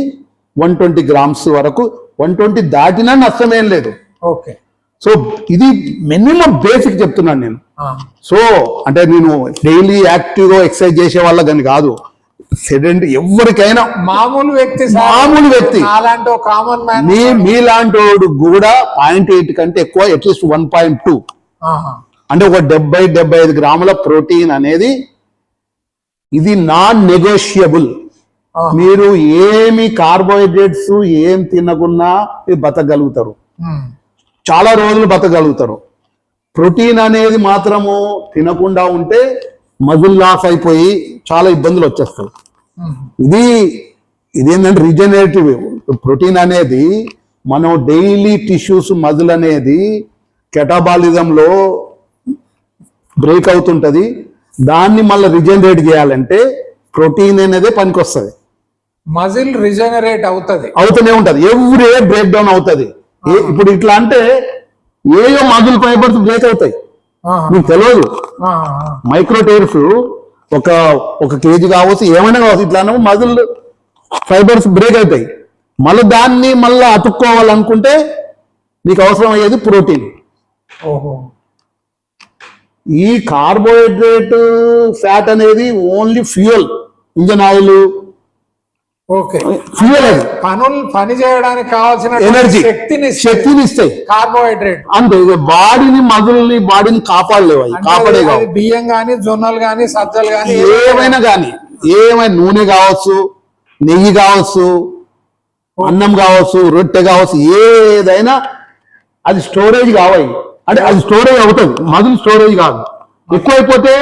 120 grams వరకు. 120 దాటినా నష్టమేం లేదు. ఓకే. సో ఇది మినిమం బేసిక్ చెప్తున్నాను నేను. సో అంటే నేను డైలీ యాక్టివ్ గా ఎక్సర్సైజ్ చేసే వాళ్ళ కానీ కాదు, ఎవరికైనా మామూలు వ్యక్తి అలాంటి కామన్ మ్యాన్ మీలాంటి కూడా 0.8 కంటే ఎక్కువ, అట్లీస్ట్ 1.2, అంటే ఒక 70-75 గ్రాముల ప్రోటీన్ అనేది ఇది నాన్ నెగోషియబుల్. మీరు ఏమి కార్బోహైడ్రేట్స్ ఏం తినకున్నా బతకగలుగుతారు, చాలా రోజులు బతకగలుగుతారు. ప్రోటీన్ అనేది మాత్రము తినకుండా ఉంటే మజిల్ లాస్ అయిపోయి చాలా ఇబ్బందులు వచ్చేస్తాయి. ఇదేంటంటే రిజనరేటివ్ ప్రోటీన్ అనేది మనం డైలీ టిష్యూస్ మజిల్ అనేది కెటాబాలిజంలో బ్రేక్ అవుతుంటది. దాన్ని మళ్ళీ రిజనరేట్ చేయాలంటే ప్రోటీన్ అనేది పనికొస్తుంది. మజిల్ రిజనరేట్ అవుతూనే ఉంటది, ఎవ్రీ డే బ్రేక్ డౌన్ అవుతుంది. ఇప్పుడు ఇట్లా అంటే ఏయో మజిల్ ఫైబర్స్ బ్రేక్ అవుతాయి, మీకు తెలియదు. మైక్రోటైర్స్ ఒక కేజీ కావచ్చు, ఏమైనా కావచ్చు, ఇట్లా మజిల్ ఫైబర్స్ బ్రేక్ అవుతాయి. మళ్ళీ దాన్ని మళ్ళీ అతుక్కోవాలనుకుంటే మీకు అవసరం అయ్యేది ప్రోటీన్. ఈ కార్బోహైడ్రేట్ ఫ్యాట్ అనేది only fuel, engine oil, fuel, అది పని చేయడానికి కావాల్సిన ఎనర్జీ శక్తిని ఇస్తాయి కార్బోహైడ్రేట్. అంతే, బాడీని మజిల్ని బాడీని కాపాడలేవు, అవి కాపాడే కావు. బియ్యం గానీ, జొన్నలు గానీ, సజ్జలు గానీ, ఏమైనా నూనె కావచ్చు, నెయ్యి కావచ్చు, అన్నం కావచ్చు, రొట్టె కావచ్చు, ఏదైనా అది స్టోరేజ్ కావాలి. అంటే అది స్టోరేజ్ అవుతుంది, మజిల్ స్టోరేజ్ కాదు. ఎక్కువైపోతే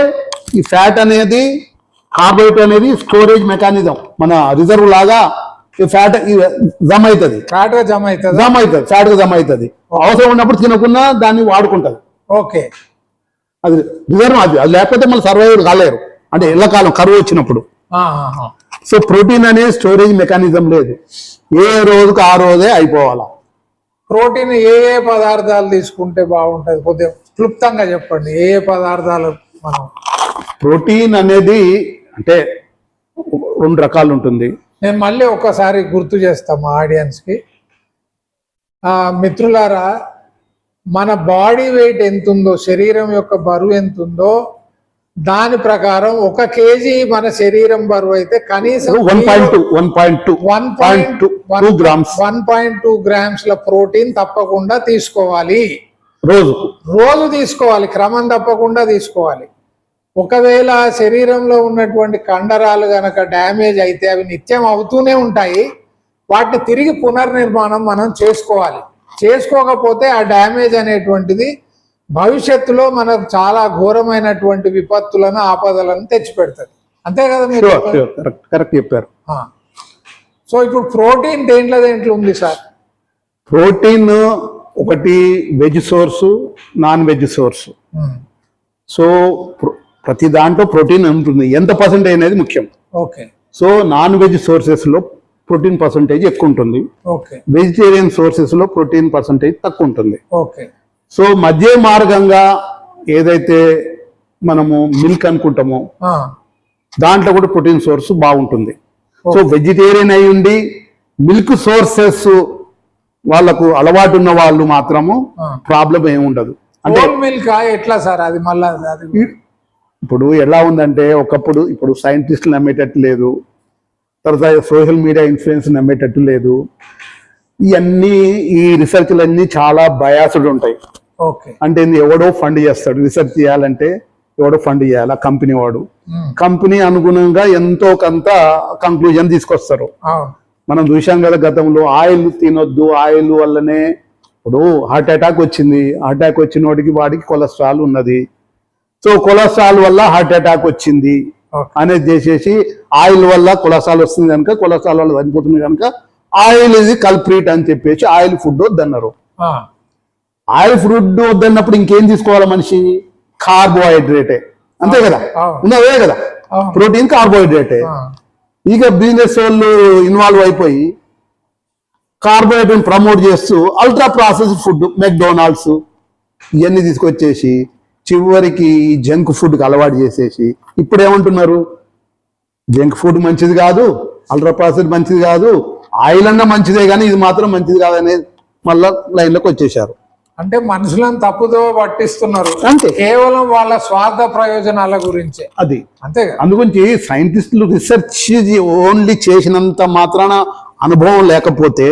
ఈ ఫ్యాట్ అనేది, కార్బోహైడ్రేట్ అనేది స్టోరేజ్ మెకానిజం, మన రిజర్వ్ లాగా ఈ ఫ్యాట్ జమ అవుతుంది ఫ్యాట్ గా జమ అవుతుందా? జమ అవుతుంది ఫ్యాట్ గా జమ అవుతుంది. అవసరం ఉన్నప్పుడు తినకుండా దాన్ని వాడుకుంటది. ఓకే. అది రిజర్వ్ అది లేకపోతే మళ్ళీ సర్వైవ్ కాలేరు అంటే ఎల్లకాలం కరువు వచ్చినప్పుడు. ఆహాహా. సో ప్రోటీన్ అనే స్టోరేజ్ మెకానిజం లేదు, ఏ రోజుకు ఆ రోజే అయిపోవాలా. ప్రోటీన్ ఏ ఏ పదార్థాలు తీసుకుంటే బాగుంటది? కొద్దిగా క్లుప్తంగా చెప్పండి. ఏ ఏ పదార్థాలు మనం? ప్రోటీన్ అనేది అంటే 2 రకాలు ఉంటుంది. నేను మళ్ళీ ఒకసారి గుర్తు చేస్తాం మా ఆడియన్స్కి. మిత్రులారా, మన బాడీ వెయిట్ ఎంత ఉందో, శరీరం యొక్క బరువు ఎంత ఉందో దాని ప్రకారం 1 కేజీ మన శరీరం బరువు అయితే కనీసం 1.2 గ్రామ్స్ 1.2 గ్రామ్స్ల ప్రోటీన్ తప్పకుండా తీసుకోవాలి. రోజు తీసుకోవాలి, క్రమం తప్పకుండా తీసుకోవాలి. ఒకవేళ శరీరంలో ఉన్నటువంటి కండరాలు గనక డ్యామేజ్ అయితే అవి నిత్యం అవుతూనే ఉంటాయి. వాటిని తిరిగి పునర్నిర్మాణం మనం చేసుకోవాలి. చేసుకోకపోతే ఆ డ్యామేజ్ అనేటువంటిది భవిష్యత్తులో మనకు చాలా ఘోరమైనటువంటి విపత్తులను, ఆపదలను తెచ్చిపెడుతుంది. అంతే కదా మీరు? కరెక్ట్ చెప్పారు. సో ఇప్పుడు ప్రోటీన్ దేంట్లో ఉంది సార్? ప్రోటీన్ ఒకటి veg source, non veg source. So ప్రతి దాంట్లో ప్రోటీన్ ఉంటుంది, ఎంత పర్సెంటేజ్ అనేది ముఖ్యం. Okay. So non veg sources లో ప్రోటీన్ పర్సెంటేజ్ ఎక్కువ ఉంటుంది, ఓకే. వెజిటేరియన్ సోర్సెస్ లో ప్రోటీన్ పర్సెంటేజ్ తక్కువ ఉంటుంది. ఓకే. సో మధ్య మార్గంగా ఏదైతే మనము మిల్క్ అనుకుంటామో దాంట్లో కూడా ప్రోటీన్ సోర్స్ బాగుంటుంది. సో వెజిటేరియన్ అయి ఉండి మిల్క్ సోర్సెస్ వాళ్ళకు అలవాటు ఉన్న వాళ్ళు మాత్రము ప్రాబ్లం ఏమి ఉండదు. అంటే మిల్క్ ఎట్లా సార్ అది? మళ్ళీ ఇప్పుడు ఎలా ఉందంటే ఒకప్పుడు, ఇప్పుడు సైంటిస్టులు నమ్మేటట్టు లేదు, తర్వాత సోషల్ మీడియా ఇన్ఫ్లుయెన్స్ నమ్మేటట్టు లేదు. ఇవన్నీ ఈ రీసెర్చ్లు అన్నీ చాలా బయాస్డ్ ఉంటాయి. అంటే ఎవడో ఫండ్ చేస్తాడు, రీసెర్చ్ చేయాలంటే ఎవడో ఫండ్ చేయాలి, ఆ కంపెనీ వాడు. కంపెనీ అనుగుణంగా ఎంతో కొంత కంక్లూజన్ తీసుకొస్తారు. మనం చూసాం కదా గతంలో, ఆయిల్ తినొద్దు, ఆయిల్ వల్లనే ఇప్పుడు హార్ట్ అటాక్ వచ్చింది. హార్ట్ అటాక్ వచ్చిన వాడికి కొలెస్ట్రాల్ ఉన్నది, సో కొలెస్ట్రాల్ వల్ల హార్ట్ అటాక్ వచ్చింది అనేది చేసేసి ఆయిల్ వల్ల కొలెస్ట్రాల్ వస్తుంది కనుక, కొలెస్ట్రాల్ వల్ల చనిపోతుంది కనుక ఆయిల్ ఇది కల్ప్రీట్ అని చెప్పేసి ఆయిల్ ఫుడ్ వద్దన్నారు. ఆయిల్ ఫుడ్ వద్దన్నప్పుడు ఇంకేం తీసుకోవాలి మనిషి? కార్బోహైడ్రేటే, అంతే కదా, ఉన్నదే కదా, ప్రోటీన్ కార్బోహైడ్రేటే. ఇక బిజినెస్ వాళ్ళు ఇన్వాల్వ్ అయిపోయి కార్బోహైడ్రేట్ ప్రమోట్ చేస్తూ అల్ట్రా ప్రాసెస్డ్ ఫుడ్, మెక్డొనాల్డ్స్ ఇవన్నీ తీసుకొచ్చేసి చివరికి జంక్ ఫుడ్కి అలవాటు చేసేసి ఇప్పుడు ఏమంటున్నారు? జంక్ ఫుడ్ మంచిది కాదు, అల్ట్రా ప్రాసెస్డ్ మంచిది కాదు, ఆయిల్ అన్న మంచిదే కానీ ఇది మాత్రం మంచిది కాదనేది మళ్ళా లైన్లోకి వచ్చేసారు. అంటే మనుషులను తప్పుదో పట్టిస్తున్నారు, అంతే, కేవలం వాళ్ళ స్వార్థ ప్రయోజనాల గురించి. అది అంతే. అందుగురించి సైంటిస్టులు రీసెర్చ్ ఓన్లీ చేసినంత మాత్రాన అనుభవం లేకపోతే,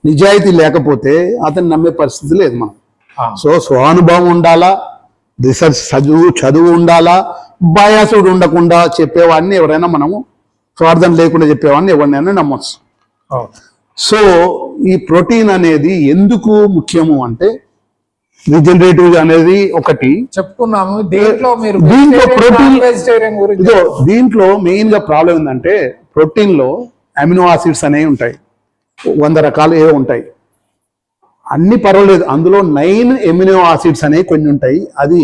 నిజాయితీ లేకపోతే అతను నమ్మే పరిస్థితి లేదు మనం. సో స్వానుభవం ఉండాలా, రీసెర్చ్ చదువు ఉండాలా, బయాసుడు ఉండకుండా చెప్పేవాడిని ఎవరైనా మనము, స్వార్థం లేకుండా చెప్పేవాడిని ఎవరినైనా నమ్మొచ్చు. సో ఈ ప్రోటీన్ అనేది ఎందుకు ముఖ్యము అంటే, రిజనరేటివ్ అనేది ఒకటి చెప్పుకున్నాము. దీంట్లో మెయిన్ గా ప్రాబ్లం ఏంటంటే, ప్రోటీన్ లో అమినో ఆసిడ్స్ అనేవి ఉంటాయి, 100 రకాలు ఏవో ఉంటాయి. అన్ని పర్వాలేదు, అందులో 9 ఎమినో ఆసిడ్స్ అనేవి కొన్ని ఉంటాయి. అది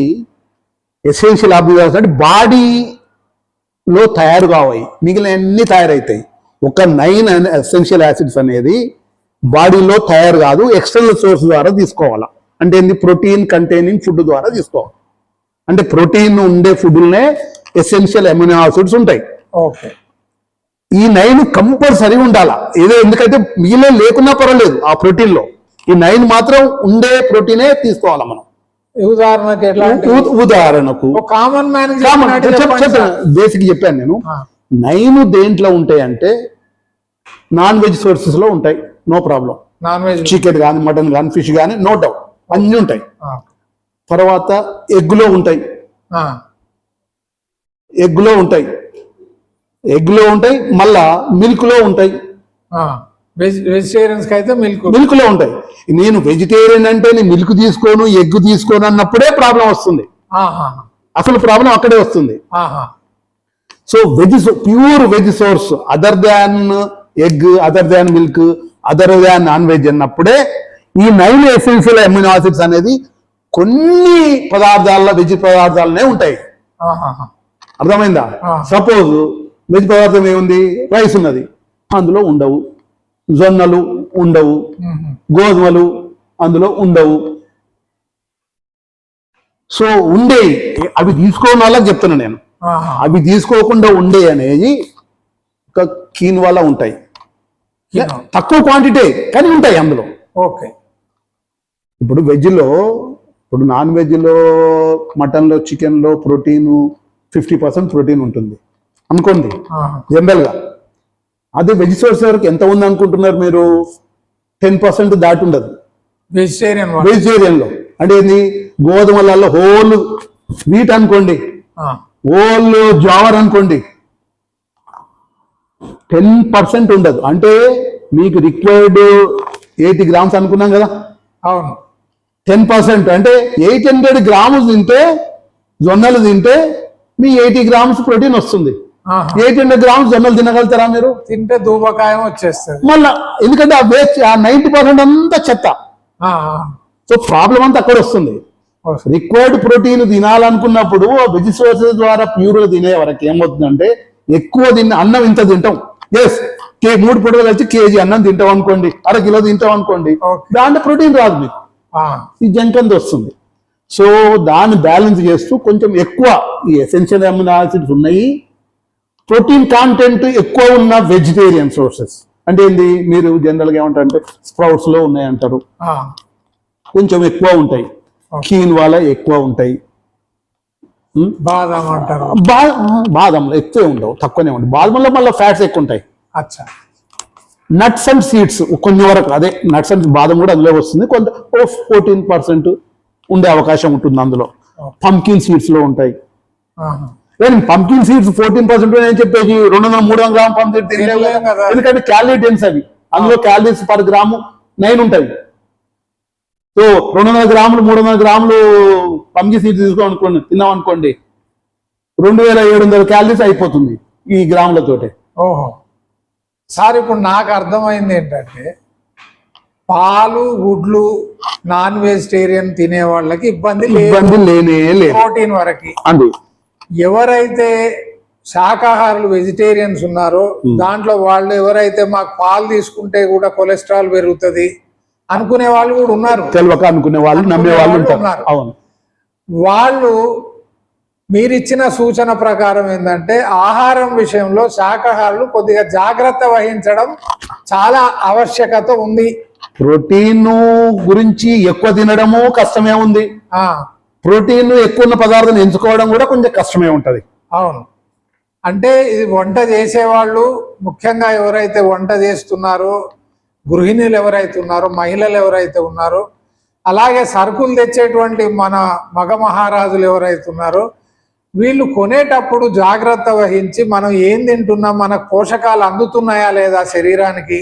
ఎసెన్షియల్ అబ్జర్వ్స్ అంటే బాడీలో తయారు కావాయి, మిగిలిన అన్ని తయారవుతాయి. ఒక 9 ఎసెన్షియల్ యాసిడ్స్ అనేది బాడీలో తయారు కాదు, ఎక్స్టర్నల్ సోర్స్ ద్వారా తీసుకోవాలా. అంటే ఏంది? ప్రోటీన్ కంటైనింగ్ ఫుడ్ ద్వారా తీసుకోవాలి. అంటే ప్రోటీన్ ఉండే ఫుడ్లనే ఎసెన్షియల్ అమినో ఆసిడ్స్ ఉంటాయి. ఓకే. ఈ 9 కంపల్సరీ ఉండాలా. ఏదో ఎందుకంటే మిగిలిన లేకున్నా పర్వాలేదు, ఆ ప్రోటీన్ లో ఈ 9 మాత్రం ఉండే ప్రోటీనే తీసుకోవాలా మనం. ఉదాహరణకు కామన్ మ్యాన్ బేసిక్ చెప్పాను నేను. 9 దేంట్లో ఉంటాయంటే నాన్ వెజ్ సోర్సెస్ లో ఉంటాయి, no problem. Non veg chicken కానీ, మటన్ కానీ, ఫిష్ కానీ, నో డౌట్ అన్ని ఉంటాయి. తర్వాత ఎగ్గులో ఉంటాయి, మళ్ళా మిల్క్ లో ఉంటాయి. వెజిటేరియన్స్ అయితే మిల్క్ లో ఉంటాయి. నేను వెజిటేరియన్ అంటే నేను మిల్క్ తీసుకోను, ఎగ్ తీసుకోను అన్నప్పుడే ప్రాబ్లం వస్తుంది. అసలు ప్రాబ్లం అక్కడే వస్తుంది. So pure veg source other than egg other than milk other than non veg అన్నప్పుడే ఈ 9 ఎసెన్షియల్ అమినో ఆసిడ్స్ అనేది కొన్ని పదార్థాల్లో వెజ్ పదార్థాలనే ఉంటాయి. ఆహాహా. అర్థమైందా? ఆ. సపోజ్ వెజ్ పదార్థం ఏముంది, రైస్ ఉన్నది, అందులో ఉండవు. జొన్నలు ఉండవు, మ్మ్. గోధుమలు అందులో ఉండవు. సో ఉండే అవి తీసుకోవడం వాళ్ళకి చెప్తున్నా నేను. ఆహా. అవి తీసుకోకుండా ఉండే అనేది ఒక కీన్వాలా ఉంటాయి. కినో. తక్కువ క్వాంటిటీ కానీ ఉంటాయి అందులో. ఓకే. ఇప్పుడు వెజ్లో, ఇప్పుడు నాన్ వెజ్లో, మటన్లో, చికెన్లో ప్రోటీన్ 50% ప్రోటీన్ ఉంటుంది అనుకోండి ఆహా. జనరల్గా. అదే వెజ్ సోర్స్ వరకు ఎంత ఉంది అనుకుంటున్నారు మీరు? 10% దాటి ఉండదు వెజిటేరియన్ వాళ్ళు. వెజిటేరియన్లో. అంటే ఏంది, గోధుమలలో హోల్ వీట్ అనుకోండి, ఆ. హోల్ జావర్ అనుకోండి, 10% ఉండదు. అంటే మీకు రిక్వైర్డ్ 80 గ్రామ్స్ అనుకున్నాం కదా, అవును. 10% అంటే 800 గ్రామ్స్ తింటే, జొన్నలు తింటే మీ 80 గ్రామ్స్ ప్రోటీన్ వస్తుంది. ఆహా. 800 గ్రామ్స్ జొన్నలు తినగలుగుతారా మీరు? తింటే ధూపకాయం వచ్చేస్తుంది. మళ్ళా ఎందుకంటే ఆ వేస్ట్, ఆ 90% అంతా చెత్త. ఆ, సో ప్రాబ్లం అంతా అక్కడ వస్తుంది. వస్తుంది. రిక్వైర్డ్ ప్రోటీన్ తినాలనుకున్నప్పుడు వెజ్ సోర్సెస్ ద్వారా ప్యూర్గా తినే వరకు ఏమవుతుందంటే, ఎక్కువ అన్నం ఇంత తింటాం. ఎస్, 3 పూటలు కలిసి కేజీ అన్నం తింటాం అనుకోండి, అరకిలో తింటాం అనుకోండి, Okay. దాంట్లో ప్రోటీన్ రాదు మీకు, ఆ, ఈ జంక్ అంత వస్తుంది. సో దాన్ని బ్యాలెన్స్ చేస్తూ కొంచెం ఎక్కువ ఈ ఎసెన్షియల్ అమినో ఆసిడ్స్ ఉన్నాయి, ప్రోటీన్ కాంటెంట్ ఎక్కువ ఉన్న వెజిటేరియన్ సోర్సెస్. అంటే ఏంది, మీరు జనరల్గా ఏమంటారంటే స్ప్రౌట్స్ లో ఉన్నాయి అంటారు, ఆ. కొంచెం ఎక్కువ ఉంటాయి. కీన్వాలా ఎక్కువ ఉంటాయి. బాదం అంటారు. బాదంలో ఎక్కువ ఉండవు, తక్కువనే ఉంటాయి. బాదంలో మళ్ళీ ఫ్యాట్స్ ఎక్కువ ఉంటాయి. అచ్చా. నట్స్ అండ్ సీడ్స్ కొన్ని వరకు, అదే నట్స్ అండ్ బాదం కూడా అందులో వస్తుంది. కొంత 14% ఉండే అవకాశం ఉంటుంది అందులో. పంకిన్ సీడ్స్ లో ఉంటాయి. ఆహా. పంకిన్ సీడ్స్ 14% నేను చెప్పేసి 200-300 గ్రామ్ పంకిన్ తినలేవు తినలేం కదా. ఎందుకంటే క్యాలరీ డెన్స్ అవి. అందులో క్యాలరీస్ పర్ గ్రాము 9 ఉంటాయి. సో 200 గ్రాములు 300 గ్రాములు పంకిన్ సీడ్స్ తీసుకోవాలనుకోండి, తిన్నాం అనుకోండి, 2700 క్యాలరీస్ అయిపోతుంది ఈ గ్రాములతోటే. ఓహో. సార్ ఇప్పుడు నాకు అర్థమైంది ఏంటంటే, పాలు గుడ్లు నాన్ వెజిటేరియన్ తినే వాళ్ళకి ఇబ్బంది లేదు, ఇబ్బంది లేనే లేదు. ప్రోటీన్ వరకు. అంది ఎవరైతే శాకాహారులు వెజిటేరియన్స్ ఉన్నారో దాంట్లో వాళ్ళు ఎవరైతే మాకు పాలు తీసుకుంటే కూడా కొలెస్ట్రాల్ పెరుగుతుంది అనుకునే వాళ్ళు కూడా ఉన్నారు. తెలియక అనుకునే వాళ్ళు, నమ్మే వాళ్ళు ఉంటారు. అవును. వాళ్ళు మీరిచ్చిన సూచన ప్రకారం ఏంటంటే, ఆహారం విషయంలో శాకాహారులు కొద్దిగా జాగ్రత్త వహించడం చాలా ఆవశ్యకత ఉంది. ప్రోటీన్ గురించి ఎక్కువ తినడము కష్టమే ఉంది, ఆ, ప్రోటీన్ ఎక్కువ ఉన్న పదార్థం ఎంచుకోవడం కూడా కొంచెం కష్టమే ఉంటది. అవును. అంటే ఇది వంట చేసేవాళ్ళు, ముఖ్యంగా ఎవరైతే వంట చేస్తున్నారో, గృహిణులు ఎవరైతే ఉన్నారో, మహిళలు ఎవరైతే ఉన్నారో, అలాగే సరుకులు తెచ్చేటువంటి మన మగ మహారాజులు ఎవరైతే ఉన్నారో, వీళ్ళు కొనేటప్పుడు జాగ్రత్త వహించి మనం ఏం తింటున్నాం, మనకు పోషకాలు అందుతున్నాయా లేదా శరీరానికి,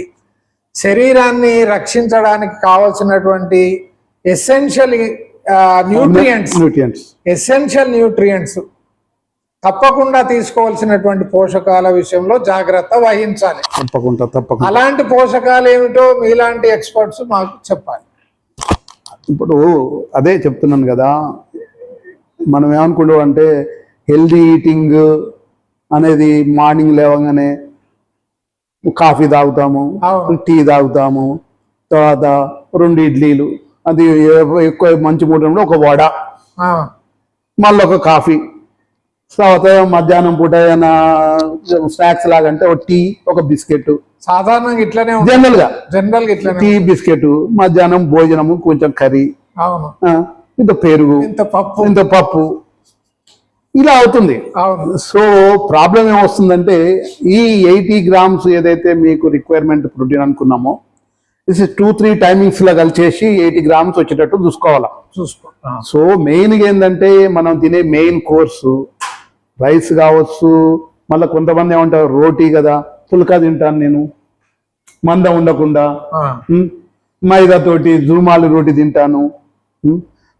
శరీరాన్ని రక్షించడానికి కావాల్సినటువంటి ఎసెన్షియల్ న్యూట్రియంట్స్ తప్పకుండా తీసుకోవాల్సినటువంటి పోషకాల విషయంలో జాగ్రత్త వహించాలి. తప్పకుండా. అలాంటి పోషకాలు ఏమిటో మీలాంటి ఎక్స్పర్ట్స్ మాకు చెప్పాలి. ఇప్పుడు అదే చెప్తున్నాను కదా, మనం ఏమనుకుంటాం అంటే హెల్దీ ఈటింగ్ అనేది మార్నింగ్ లేవగానే కాఫీ తాగుతాము, అవును. టీ తాగుతాము, తర్వాత 2 ఇడ్లీలు, అది ఎక్కువ మంచి మూడు ఒక వడ, ఆ, మళ్ళీ ఒక కాఫీ, తర్వాత మధ్యాహ్నం పూట ఏమైనా స్నాక్స్ లాగంటే ఒక టీ, ఒక బిస్కెట్. సాధారణంగా ఇట్లనే జనరల్ గా ఇట్లనే టీ, బిస్కెట్, మధ్యాహ్నం భోజనము, కొంచెం కర్రీ, అవును, ఇంత పెరుగు, ఇంత పప్పు, ఇలా అవుతుంది. అవును. సో ప్రాబ్లం ఏమొస్తుందంటే, ఈ 80 గ్రామ్స్ ఏదైతే మీకు రిక్వైర్మెంట్ ప్రోటీన్ అనుకున్నామో, దిస్ ఇస్ 2-3 టైమింగ్స్ లా కలిసేసి 80 గ్రామ్స్ వచ్చేటట్టు చూసుకోవాలా. సో మెయిన్గా ఏంటంటే, మనం తినే మెయిన్ కోర్సు రైస్ కావచ్చు, మళ్ళీ కొంతమంది ఏమంటారు రోటీ కదా, పుల్కా తింటాను నేను మంద ఉండకుండా, మైదాతోటి జూమాలి రోటీ తింటాను,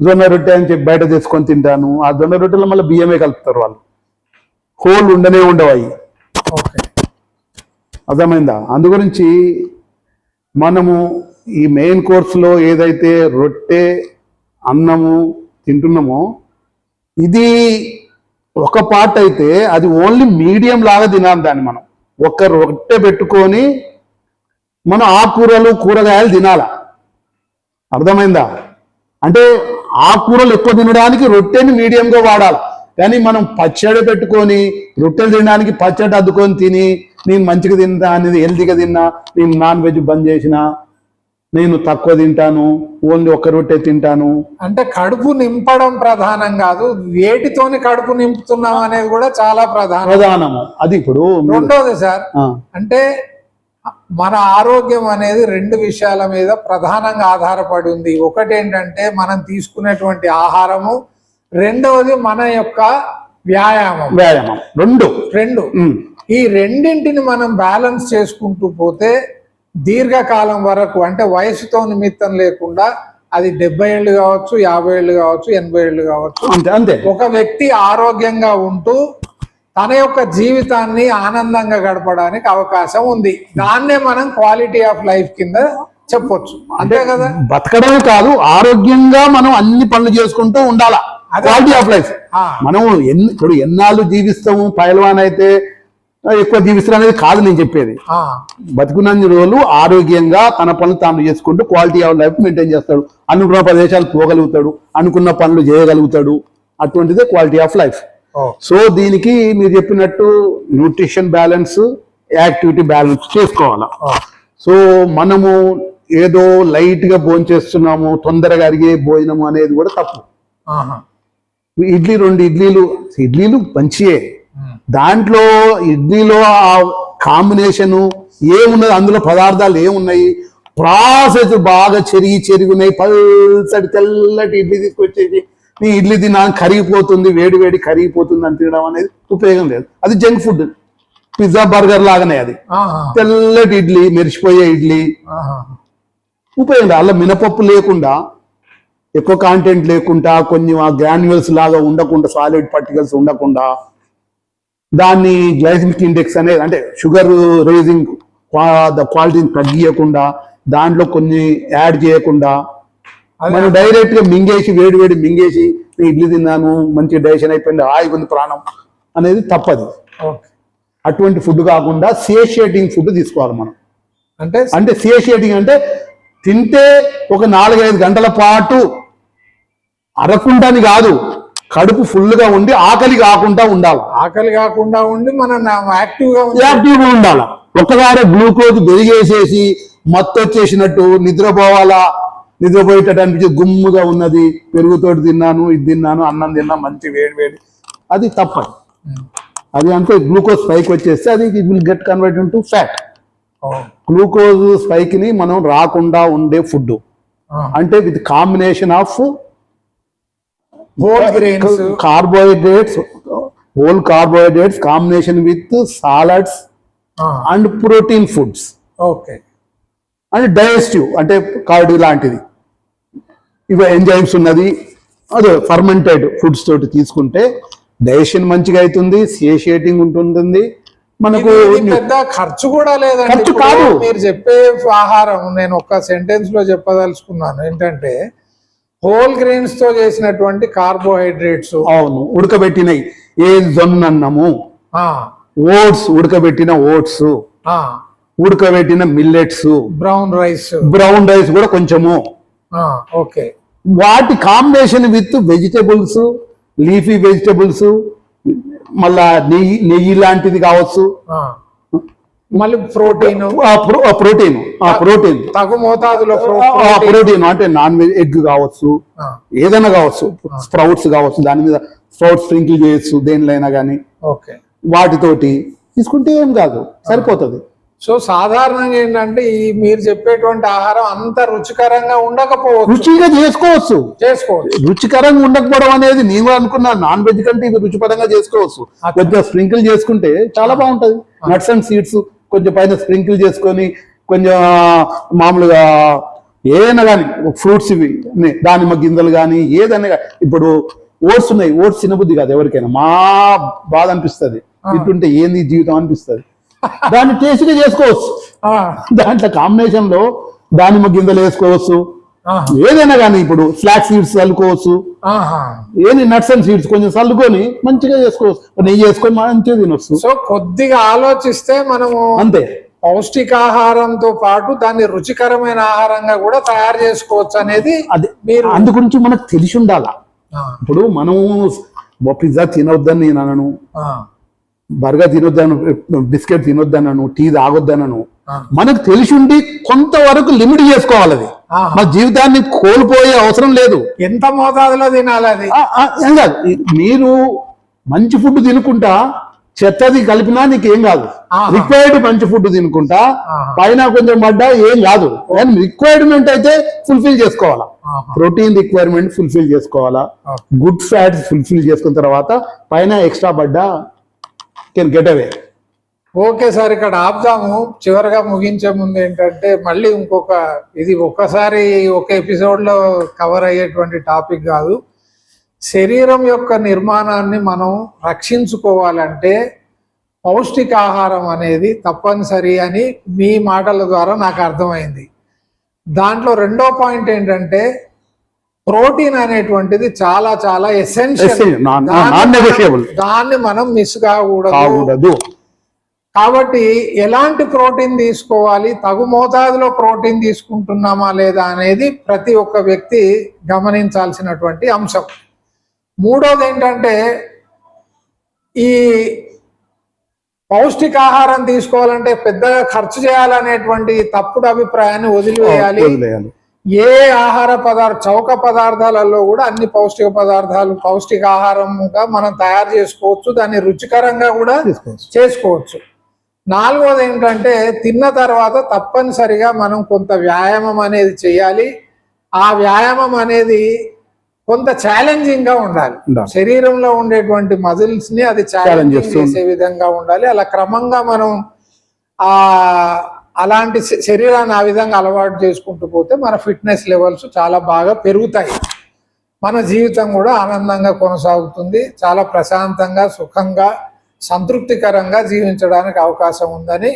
జొన్న రొట్టె అని చెప్పి బయట తెచ్చుకొని తింటాను. ఆ జొన్న రొట్టెలో మళ్ళీ బియ్యమే కలుపుతారు వాళ్ళు, హోల్ ఉండనే ఉండవు అవి. అర్థమైందా? అందు గురించి మనము ఈ మెయిన్ కోర్సులో ఏదైతే రొట్టె అన్నము తింటున్నామో ఇది ఒక పార్ట్ అయితే అది ఓన్లీ మీడియం లాగా తినాలి. దాన్ని మనం ఒక రొట్టె పెట్టుకొని మనం ఆకుకూరలు కూరగాయలు తినాల. అర్థమైందా? అంటే ఆకుకూరలు ఎక్కువ తినడానికి రొట్టెని మీడియంగా వాడాలి. కానీ మనం పచ్చడి పెట్టుకొని రొట్టెలు తినడానికి పచ్చడి అద్దుకొని తిని నేను మంచిగా తింటా అనేది హెల్తీగా తిన్నా, నేను నాన్ వెజ్ బంద్ చేసిన, నేను తక్కువ తింటాను, ఓన్లీ ఒక్క రొట్టె తింటాను అంటే కడుపు నింపడం ప్రధానం కాదు, వేటితోని కడుపు నింపుతున్నాం అనేది కూడా చాలా ప్రధానము. అది ఇప్పుడు రెండోది సార్, అంటే మన ఆరోగ్యం అనేది రెండు విషయాల మీద ప్రధానంగా ఆధారపడి ఉంది. ఒకటి ఏంటంటే మనం తీసుకునేటువంటి ఆహారము, రెండవది మన యొక్క వ్యాయామం. రెండు ఈ రెండింటిని మనం బ్యాలెన్స్ చేసుకుంటూ పోతే దీర్ఘకాలం వరకు, అంటే వయసుతో నిమిత్తం లేకుండా, అది 70 ఏళ్ళు కావచ్చు, 50 ఏళ్ళు కావచ్చు, 80 ఏళ్ళు కావచ్చు, అంతే ఒక వ్యక్తి ఆరోగ్యంగా ఉంటూ తన యొక్క జీవితాన్ని ఆనందంగా గడపడానికి అవకాశం ఉంది. దాన్నే మనం క్వాలిటీ ఆఫ్ లైఫ్ కింద చెప్పొచ్చు. అంతే కదా? బతకడమే కాదు, ఆరోగ్యంగా మనం అన్ని పనులు చేసుకుంటూ ఉండాలా. Quality of life. మనం ఇప్పుడు ఎన్నాళ్ళు జీవిస్తాము, పైల్వాన్ అయితే ఎక్కువ జీవిస్తారు అనేది కాదు నేను చెప్పేది. బతుకున్నన్ని రోజులు ఆరోగ్యంగా తన పనులు తాను చేసుకుంటూ క్వాలిటీ ఆఫ్ లైఫ్ మెయింటైన్ చేస్తాడు. అనుకున్న ప్రదేశాలు పోగలుగుతాడు, అనుకున్న పనులు చేయగలుగుతాడు. అటువంటిదే క్వాలిటీ ఆఫ్ లైఫ్. సో దీనికి మీరు చెప్పినట్టు న్యూట్రిషన్ బ్యాలెన్స్, యాక్టివిటీ బ్యాలెన్స్ చేసుకోవాలా. సో మనము ఏదో లైట్ గా భోజనం చేస్తున్నాము, తొందరగా అరిగే భోజనము అనేది కూడా తప్పు. రెండు ఇడ్లీలు మంచియే. దాంట్లో ఇడ్లీలో ఆ కాంబినేషను ఏమున్నది, అందులో పదార్థాలు ఏమున్నాయి, ప్రాసెస్ బాగా చెరిగున్నాయి. పల్సటి తెల్లటి ఇడ్లీ తీసుకొచ్చేసి నీ ఇడ్లీ తిన్నా కరిగిపోతుంది, వేడి వేడి కరిగిపోతుంది అని తినడం అనేది ఉపయోగం లేదు. అది జంక్ ఫుడ్, పిజ్జా బర్గర్ లాగానే. అది తెల్లటి ఇడ్లీ, మెరిసిపోయే ఇడ్లీ ఉపయోగం లేదు. అలా మినపప్పు లేకుండా, ఎక్కువ కాంటెంట్ లేకుండా, కొంచెం ఆ గ్రాన్యువల్స్ లాగా ఉండకుండా, సాలిడ్ పార్టికల్స్ ఉండకుండా, దాన్ని గ్లైసెమిక్ ఇండెక్స్ అనేది అంటే షుగర్ రేజింగ్ క్వాలిటీని తగ్గియకుండా, దాంట్లో కొన్ని యాడ్ చేయకుండా మనం డైరెక్ట్ గా మింగేసి, వేడి వేడి మింగేసి ఇడ్లీ తిన్నాను, మంచి డైజెషన్ అయిపోయింది, హాయిగా ఉంది ప్రాణం అనేది తప్పది. అటువంటి ఫుడ్ కాకుండా సేషియేటింగ్ ఫుడ్ తీసుకోవాలి మనం. అంటే సేషియేటింగ్ అంటే తింటే ఒక 4-5 గంటల పాటు అరకుండాని కాదు, కడుపు ఫుల్ గా ఉండి ఆకలి కాకుండా ఉండి మనం యాక్టివ్గా ఉండాలి. ఒక్కసారి గ్లూకోజ్ పెరిగేసేసి మత్తు వచ్చేసినట్టు నిద్రపోయేటట్టు అనిపించి గుమ్ముగా ఉన్నది, పెరుగుతోటి తిన్నాను, ఇది తిన్నాను, అన్నం తిన్నా, మంచి వేడి వేడి, అది తప్పదు. అది అంతే గ్లూకోజ్ స్పైక్ వచ్చేస్తే అది it will get convert into fat. Glucose spike ని మనం రాకుండా ఉండే ఫుడ్ అంటే with combination of whole grains, whole carbohydrates combination with salads and protein foods. అంటే డైజెస్టివ్ అంటే కార్డు లాంటిది, ఇవి ఎంజైమ్స్ ఉన్నది, అదే ఫర్మెంటెడ్ ఫుడ్స్ తోటి తీసుకుంటే డైజెషన్ మంచిగా అవుతుంది, సేషియేటింగ్ ఉంటుంది. మనకు పెద్ద ఖర్చు కూడా లేదండి. ఖర్చు కాదు. మీరు చెప్పే ఆహారం నేను ఒక సెంటెన్స్ లో చెప్పదలుచుకున్నాను ఏంటంటే, హోల్ గ్రెయిన్స్ తో చేసినటువంటి కార్బోహైడ్రేట్స్, అవును, ఉడకబెట్టినవి, ఏ జొన్న అన్నము, ఓట్స్, ఉడకబెట్టిన ఓట్స్, ఉడకబెట్టిన మిల్లెట్స్, బ్రౌన్ రైస్ కూడా కొంచెము, వాటి combination with vegetables, leafy vegetables, మళ్ళా నెయ్యి లాంటిది కావచ్చు, మళ్ళీ ప్రోటీన్ తగు మోతాదులో ప్రోటీన్ అంటే నాన్ వెజ్, ఎగ్ కావచ్చు, ఏదైనా కావచ్చు, స్ప్రౌట్స్ కావచ్చు, దాని మీద స్ప్రౌట్స్ స్ప్రింకిల్ చేయొచ్చు దేనిలైనా కానీ, వాటితోటి తీసుకుంటే ఏం కాదు, సరిపోతుంది. సో సాధారణంగా ఏంటంటే ఈ మీరు చెప్పేటువంటి ఆహారం అంత రుచికరంగా ఉండకపోవచ్చు, రుచిగా చేసుకోవచ్చు. రుచికరంగా ఉండకపోవడం అనేది నేను అనుకున్నా, నాన్ వెజ్ కంటే ఇది రుచికరంగా చేసుకోవచ్చు. కొంచెం స్ప్రింకిల్ చేసుకుంటే చాలా బాగుంటది. నట్స్ అండ్ సీడ్స్ కొంచెం పైన స్ప్రింకిల్ చేసుకొని, కొంచెం మామూలుగా ఏదైనా కానీ ఫ్రూట్స్ ఇవి దానిమ్మ గింజలు కానీ ఏదైనా, ఇప్పుడు ఓట్స్ ఉన్నాయి, ఓట్స్ తినబుద్ధి కాదు ఎవరికైనా, మా బాధ అనిపిస్తుంది, తింటుంటే ఏంది జీవితం అనిపిస్తుంది. దాన్ని టేస్ట్గా చేసుకోవచ్చు. దాంట్లో కాంబినేషన్ లో దానిమ్మ గింజలు వేసుకోవచ్చు, ఏదైనా కానీ ఇప్పుడు ఫ్లాక్ సీడ్స్ చల్లుకోవచ్చు, ఏది నట్స్ అండ్ సీడ్స్ కొంచెం చల్లుకొని మంచిగా చేసుకోవచ్చు, నెయ్యి చేసుకొని మంచిగా తినొచ్చు. సో కొద్దిగా ఆలోచిస్తే మనము అంతే, పౌష్టికాహారంతో పాటు దాన్ని రుచికరమైన ఆహారంగా కూడా తయారు చేసుకోవచ్చు అనేది అదే మీరు అందు గురించి మనకు తెలిసి ఉండాలా. ఇప్పుడు మనం పిజ్జా తినొద్దని నేను అనను, బర్గర్ తినొద్దను, బిస్కెట్ తినొద్దనను, టీ తాగొద్దనను. మనకు తెలిసి ఉండి కొంతవరకు లిమిట్ చేసుకోవాలి. అది మన జీవితాన్ని కోల్పోయే అవసరం లేదు. ఎంత మోతాదులో తినాలి అది ఏం కాదు, మీరు మంచి ఫుడ్ తినుకుంటా చెత్తది కలిపినా నీకేం కాదు. రిక్వైర్డ్ మంచి ఫుడ్ తినుకుంటా పైన కొంచెం పడ్డా ఏం కాదు. రిక్వైర్మెంట్ అయితే ఫుల్ఫిల్ చేసుకోవాలా, ప్రోటీన్ రిక్వైర్మెంట్ ఫుల్ఫిల్ చేసుకోవాలా, గుడ్ ఫ్యాట్స్ ఫుల్ఫిల్ చేసుకున్న తర్వాత పైన ఎక్స్ట్రా పడ్డా can get away. Okay sir, ఇక్కడ ఆపుదాము. చివరిగా ముగించే ముందు ఏంటంటే మళ్ళీ ఇది ఒక్కసారి ఒక ఎపిసోడ్ లో కవర్ అయ్యేటువంటి టాపిక్ కాదు. శరీరం యొక్క నిర్మాణాన్ని మనం రక్షించుకోవాలంటే పౌష్టికాహారం అనేది తప్పనిసరి అని మీ మాటల ద్వారా నాకు అర్థమైంది. దాంట్లో రెండో పాయింట్ ఏంటంటే ప్రోటీన్ అనేటువంటిది చాలా చాలా ఎసెన్షియల్, దాన్ని మనం మిస్ కాకూడదు. కాబట్టి ఎలాంటి ప్రోటీన్ తీసుకోవాలి, తగు మోతాదులో ప్రోటీన్ తీసుకుంటున్నామా లేదా అనేది ప్రతి ఒక్క వ్యక్తి గమనించాల్సినటువంటి అంశం. మూడోది ఏంటంటే ఈ పౌష్టికాహారం తీసుకోవాలంటే పెద్దగా ఖర్చు చేయాలనేటువంటి తప్పుడు అభిప్రాయాన్ని వదిలివేయాలి. ఏ ఆహార చౌక పదార్థాలలో కూడా అన్ని పౌష్టిక పదార్థాలు పౌష్టికాహారంగా మనం తయారు చేసుకోవచ్చు, దాన్ని రుచికరంగా కూడా చేసుకోవచ్చు. నాలుగోది ఏంటంటే తిన్న తర్వాత తప్పనిసరిగా మనం కొంత వ్యాయామం అనేది చేయాలి. ఆ వ్యాయామం అనేది కొంత ఛాలెంజింగ్ గా ఉండాలి. శరీరంలో ఉండేటువంటి మజిల్స్ ని అది ఛాలెంజ్ చేసే విధంగా ఉండాలి. అలా క్రమంగా మనం అలాంటి శరీరాన్ని ఆ విధంగా అలవాటు చేసుకుంటూ పోతే మన ఫిట్నెస్ లెవెల్స్ చాలా బాగా పెరుగుతాయి. మన జీవితం కూడా ఆనందంగా కొనసాగుతుంది. చాలా ప్రశాంతంగా, సుఖంగా, సంతృప్తికరంగా జీవించడానికి అవకాశం ఉందని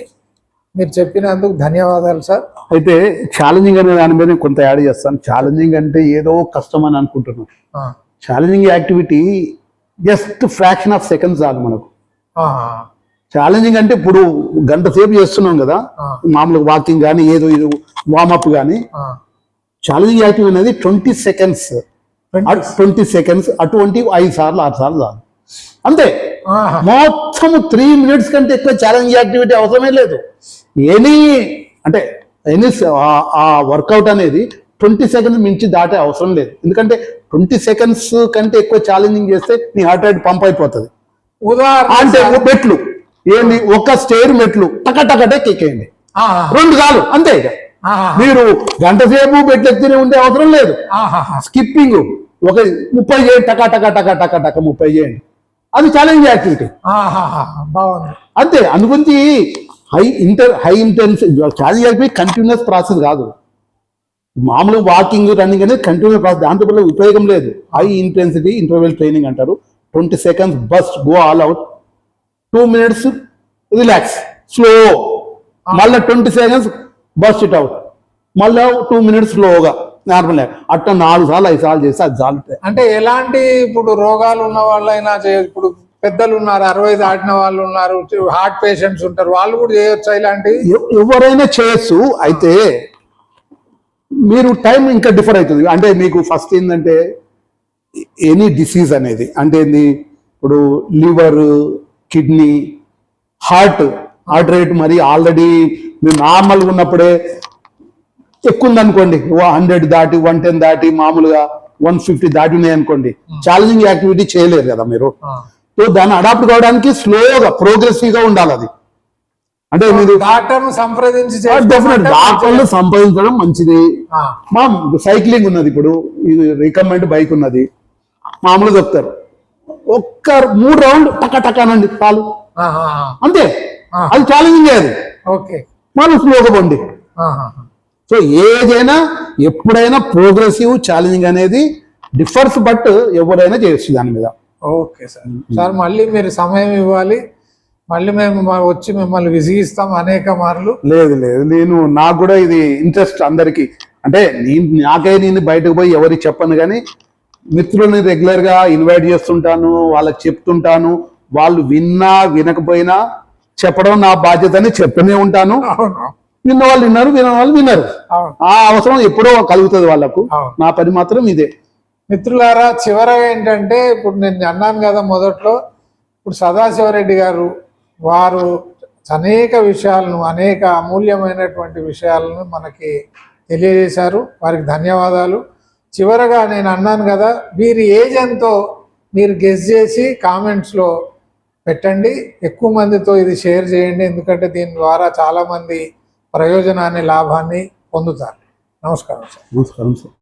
మీరు చెప్పినందుకు ధన్యవాదాలు సార్. అయితే ఛాలెంజింగ్ అనే దాని మీద కొంత యాడ్ చేస్తాను. ఛాలెంజింగ్ అంటే ఏదో కష్టం అని అనుకుంటున్నాను. Challenging activity just fraction of seconds చాలు మనకు. ఛాలెంజింగ్ అంటే ఇప్పుడు గంట సేపు చేస్తున్నాం కదా, మామూలుగా వాకింగ్ కానీ ఏదో ఇది వార్మప్ కానీ. ఛాలెంజింగ్ యాక్టివిటీ అనేది 20 సెకండ్స్, 20 సెకండ్స్ అటువంటి 5 సార్లు 6 సార్లు చాలు, అంతే. మొత్తం 3 minutes కంటే ఎక్కువ ఛాలెంజ్ యాక్టివిటీ అవసరమే లేదు. ఎనీ ఆ వర్కౌట్ అనేది 20 seconds మించి దాటే అవసరం లేదు. ఎందుకంటే 20 seconds కంటే ఎక్కువ ఛాలెంజింగ్ చేస్తే నీ హార్ట్ రేట్ పంప్ అయిపోతుంది. అంటే మెట్లు ఏంటి, ఒక స్టేర్ మెట్లు టకటకటే కెక్కేయండి, 2 చాలు, అంతే. ఇక మీరు గంట సేపు మెట్లు ఎత్తినే ఉండే అవసరం లేదు. స్కిప్పింగ్ ఒక 30 చేయండి, టకా టకా టకా టకా టకా 30 చేయండి, అది ఛాలెంజ్ యాక్టివిటీ. బాగుంది, అంతే. అందుగురించి high intense challenge activity continuous process కాదు. మామూలు వాకింగ్, రన్నింగ్ అనేది కంటిన్యూస్ ప్రాసెస్, దాంతో వల్ల ఉపయోగం లేదు. హై ఇంటెన్సిటీ ఇంటర్వెల్ ట్రైనింగ్ అంటారు. 20 seconds burst, go all out, 2 minutes relax slow, మళ్ళీ 20 seconds బస్ట్ ఇట్ అవుట్, మళ్ళీ 2 minutes స్లోగా నార్మల్. అట్లా 4 సార్లు 5 సార్లు చేస్తే అది చాలుతాయి. అంటే ఎలాంటి ఇప్పుడు రోగాలు ఉన్న వాళ్ళైనా ఇప్పుడు పెద్దలు ఉన్నారు, 60 దాటిన వాళ్ళు ఉన్నారు, హార్ట్ పేషెంట్స్ ఉంటారు, వాళ్ళు కూడా చేయొచ్చు ఇలాంటివి? ఎవరైనా చేయొచ్చు. అయితే మీరు టైం ఇంకా డిఫర్ అవుతుంది. అంటే మీకు ఫస్ట్ ఏంటంటే ఎనీ డిసీజ్ అనేది అంటే ఏంది, ఇప్పుడు లివర్, కిడ్నీ, హార్ట్ రేట్ మరి ఆల్రెడీ మీరు నార్మల్గా ఉన్నప్పుడే ఎక్కువ ఉందనుకోండి, 100 దాటి 110 దాటి మామూలుగా 150 దాటి ఉన్నాయి అనుకోండి, ఛాలెంజింగ్ యాక్టివిటీ చేయలేరు కదా మీరు. సో దాన్ని అడాప్ట్ కావడానికి స్లోగా ప్రోగ్రెసివ్ గా ఉండాలి. అది అంటే మీరు డాక్టర్ను సంప్రదించి డాక్టర్లు సంప్రదించడం మంచిది. మా సైక్లింగ్ ఉన్నది, ఇప్పుడు ఇది రికమెండ్ బైక్ ఉన్నది, మామూలుగా చెప్తారు ఒక్క 3 రౌండ్ టక టకానండి చాలు, అంతే. అది ఛాలెంజింగ్ అది. ఓకే, మనం స్లోగా పోండి. సో ఏదైనా ఎప్పుడైనా ప్రోగ్రెసివ్ ఛాలెంజింగ్ అనేది డిఫర్స్, బట్ ఎవరైనా చేయొచ్చు దాని మీద. Okay sir. సార్ మళ్ళీ మీరు సమయం ఇవ్వాలి. మళ్ళీ మేము వచ్చి మిమ్మల్ని విసిగిస్తాం అనేక మార్లు. లేదు లేదు, నాకు కూడా ఇది ఇంట్రెస్ట్ అందరికి. అంటే నేను బయటకు పోయి ఎవరికి చెప్పను, కానీ మిత్రుల్ని రెగ్యులర్ గా ఇన్వైట్ చేస్తుంటాను, వాళ్ళకి చెప్తుంటాను. వాళ్ళు విన్నా వినకపోయినా చెప్పడం నా బాధ్యత అని చెప్తూనే ఉంటాను. విన్న వాళ్ళు విన్నారు, విన్న వాళ్ళు విన్నారు. ఆ అవసరం ఎప్పుడో కలుగుతుంది వాళ్ళకు. నా పని మాత్రం ఇదే. మిత్రులారా, చివరగా ఏంటంటే, ఇప్పుడు నేను అన్నాను కదా మొదట్లో, ఇప్పుడు సదాశివరెడ్డి గారు వారు అనేక విషయాలను, అనేక అమూల్యమైనటువంటి విషయాలను మనకి తెలియజేశారు. వారికి ధన్యవాదాలు. చివరగా నేను అన్నాను కదా, వీరి ఏజ్ ఎంతో మీరు గెస్ చేసి కామెంట్స్లో పెట్టండి. ఎక్కువ మందితో ఇది షేర్ చేయండి, ఎందుకంటే దీని ద్వారా చాలామంది ప్రయోజనాన్ని, లాభాన్ని పొందుతారు. నమస్కారం సార్. నమస్కారం సార్.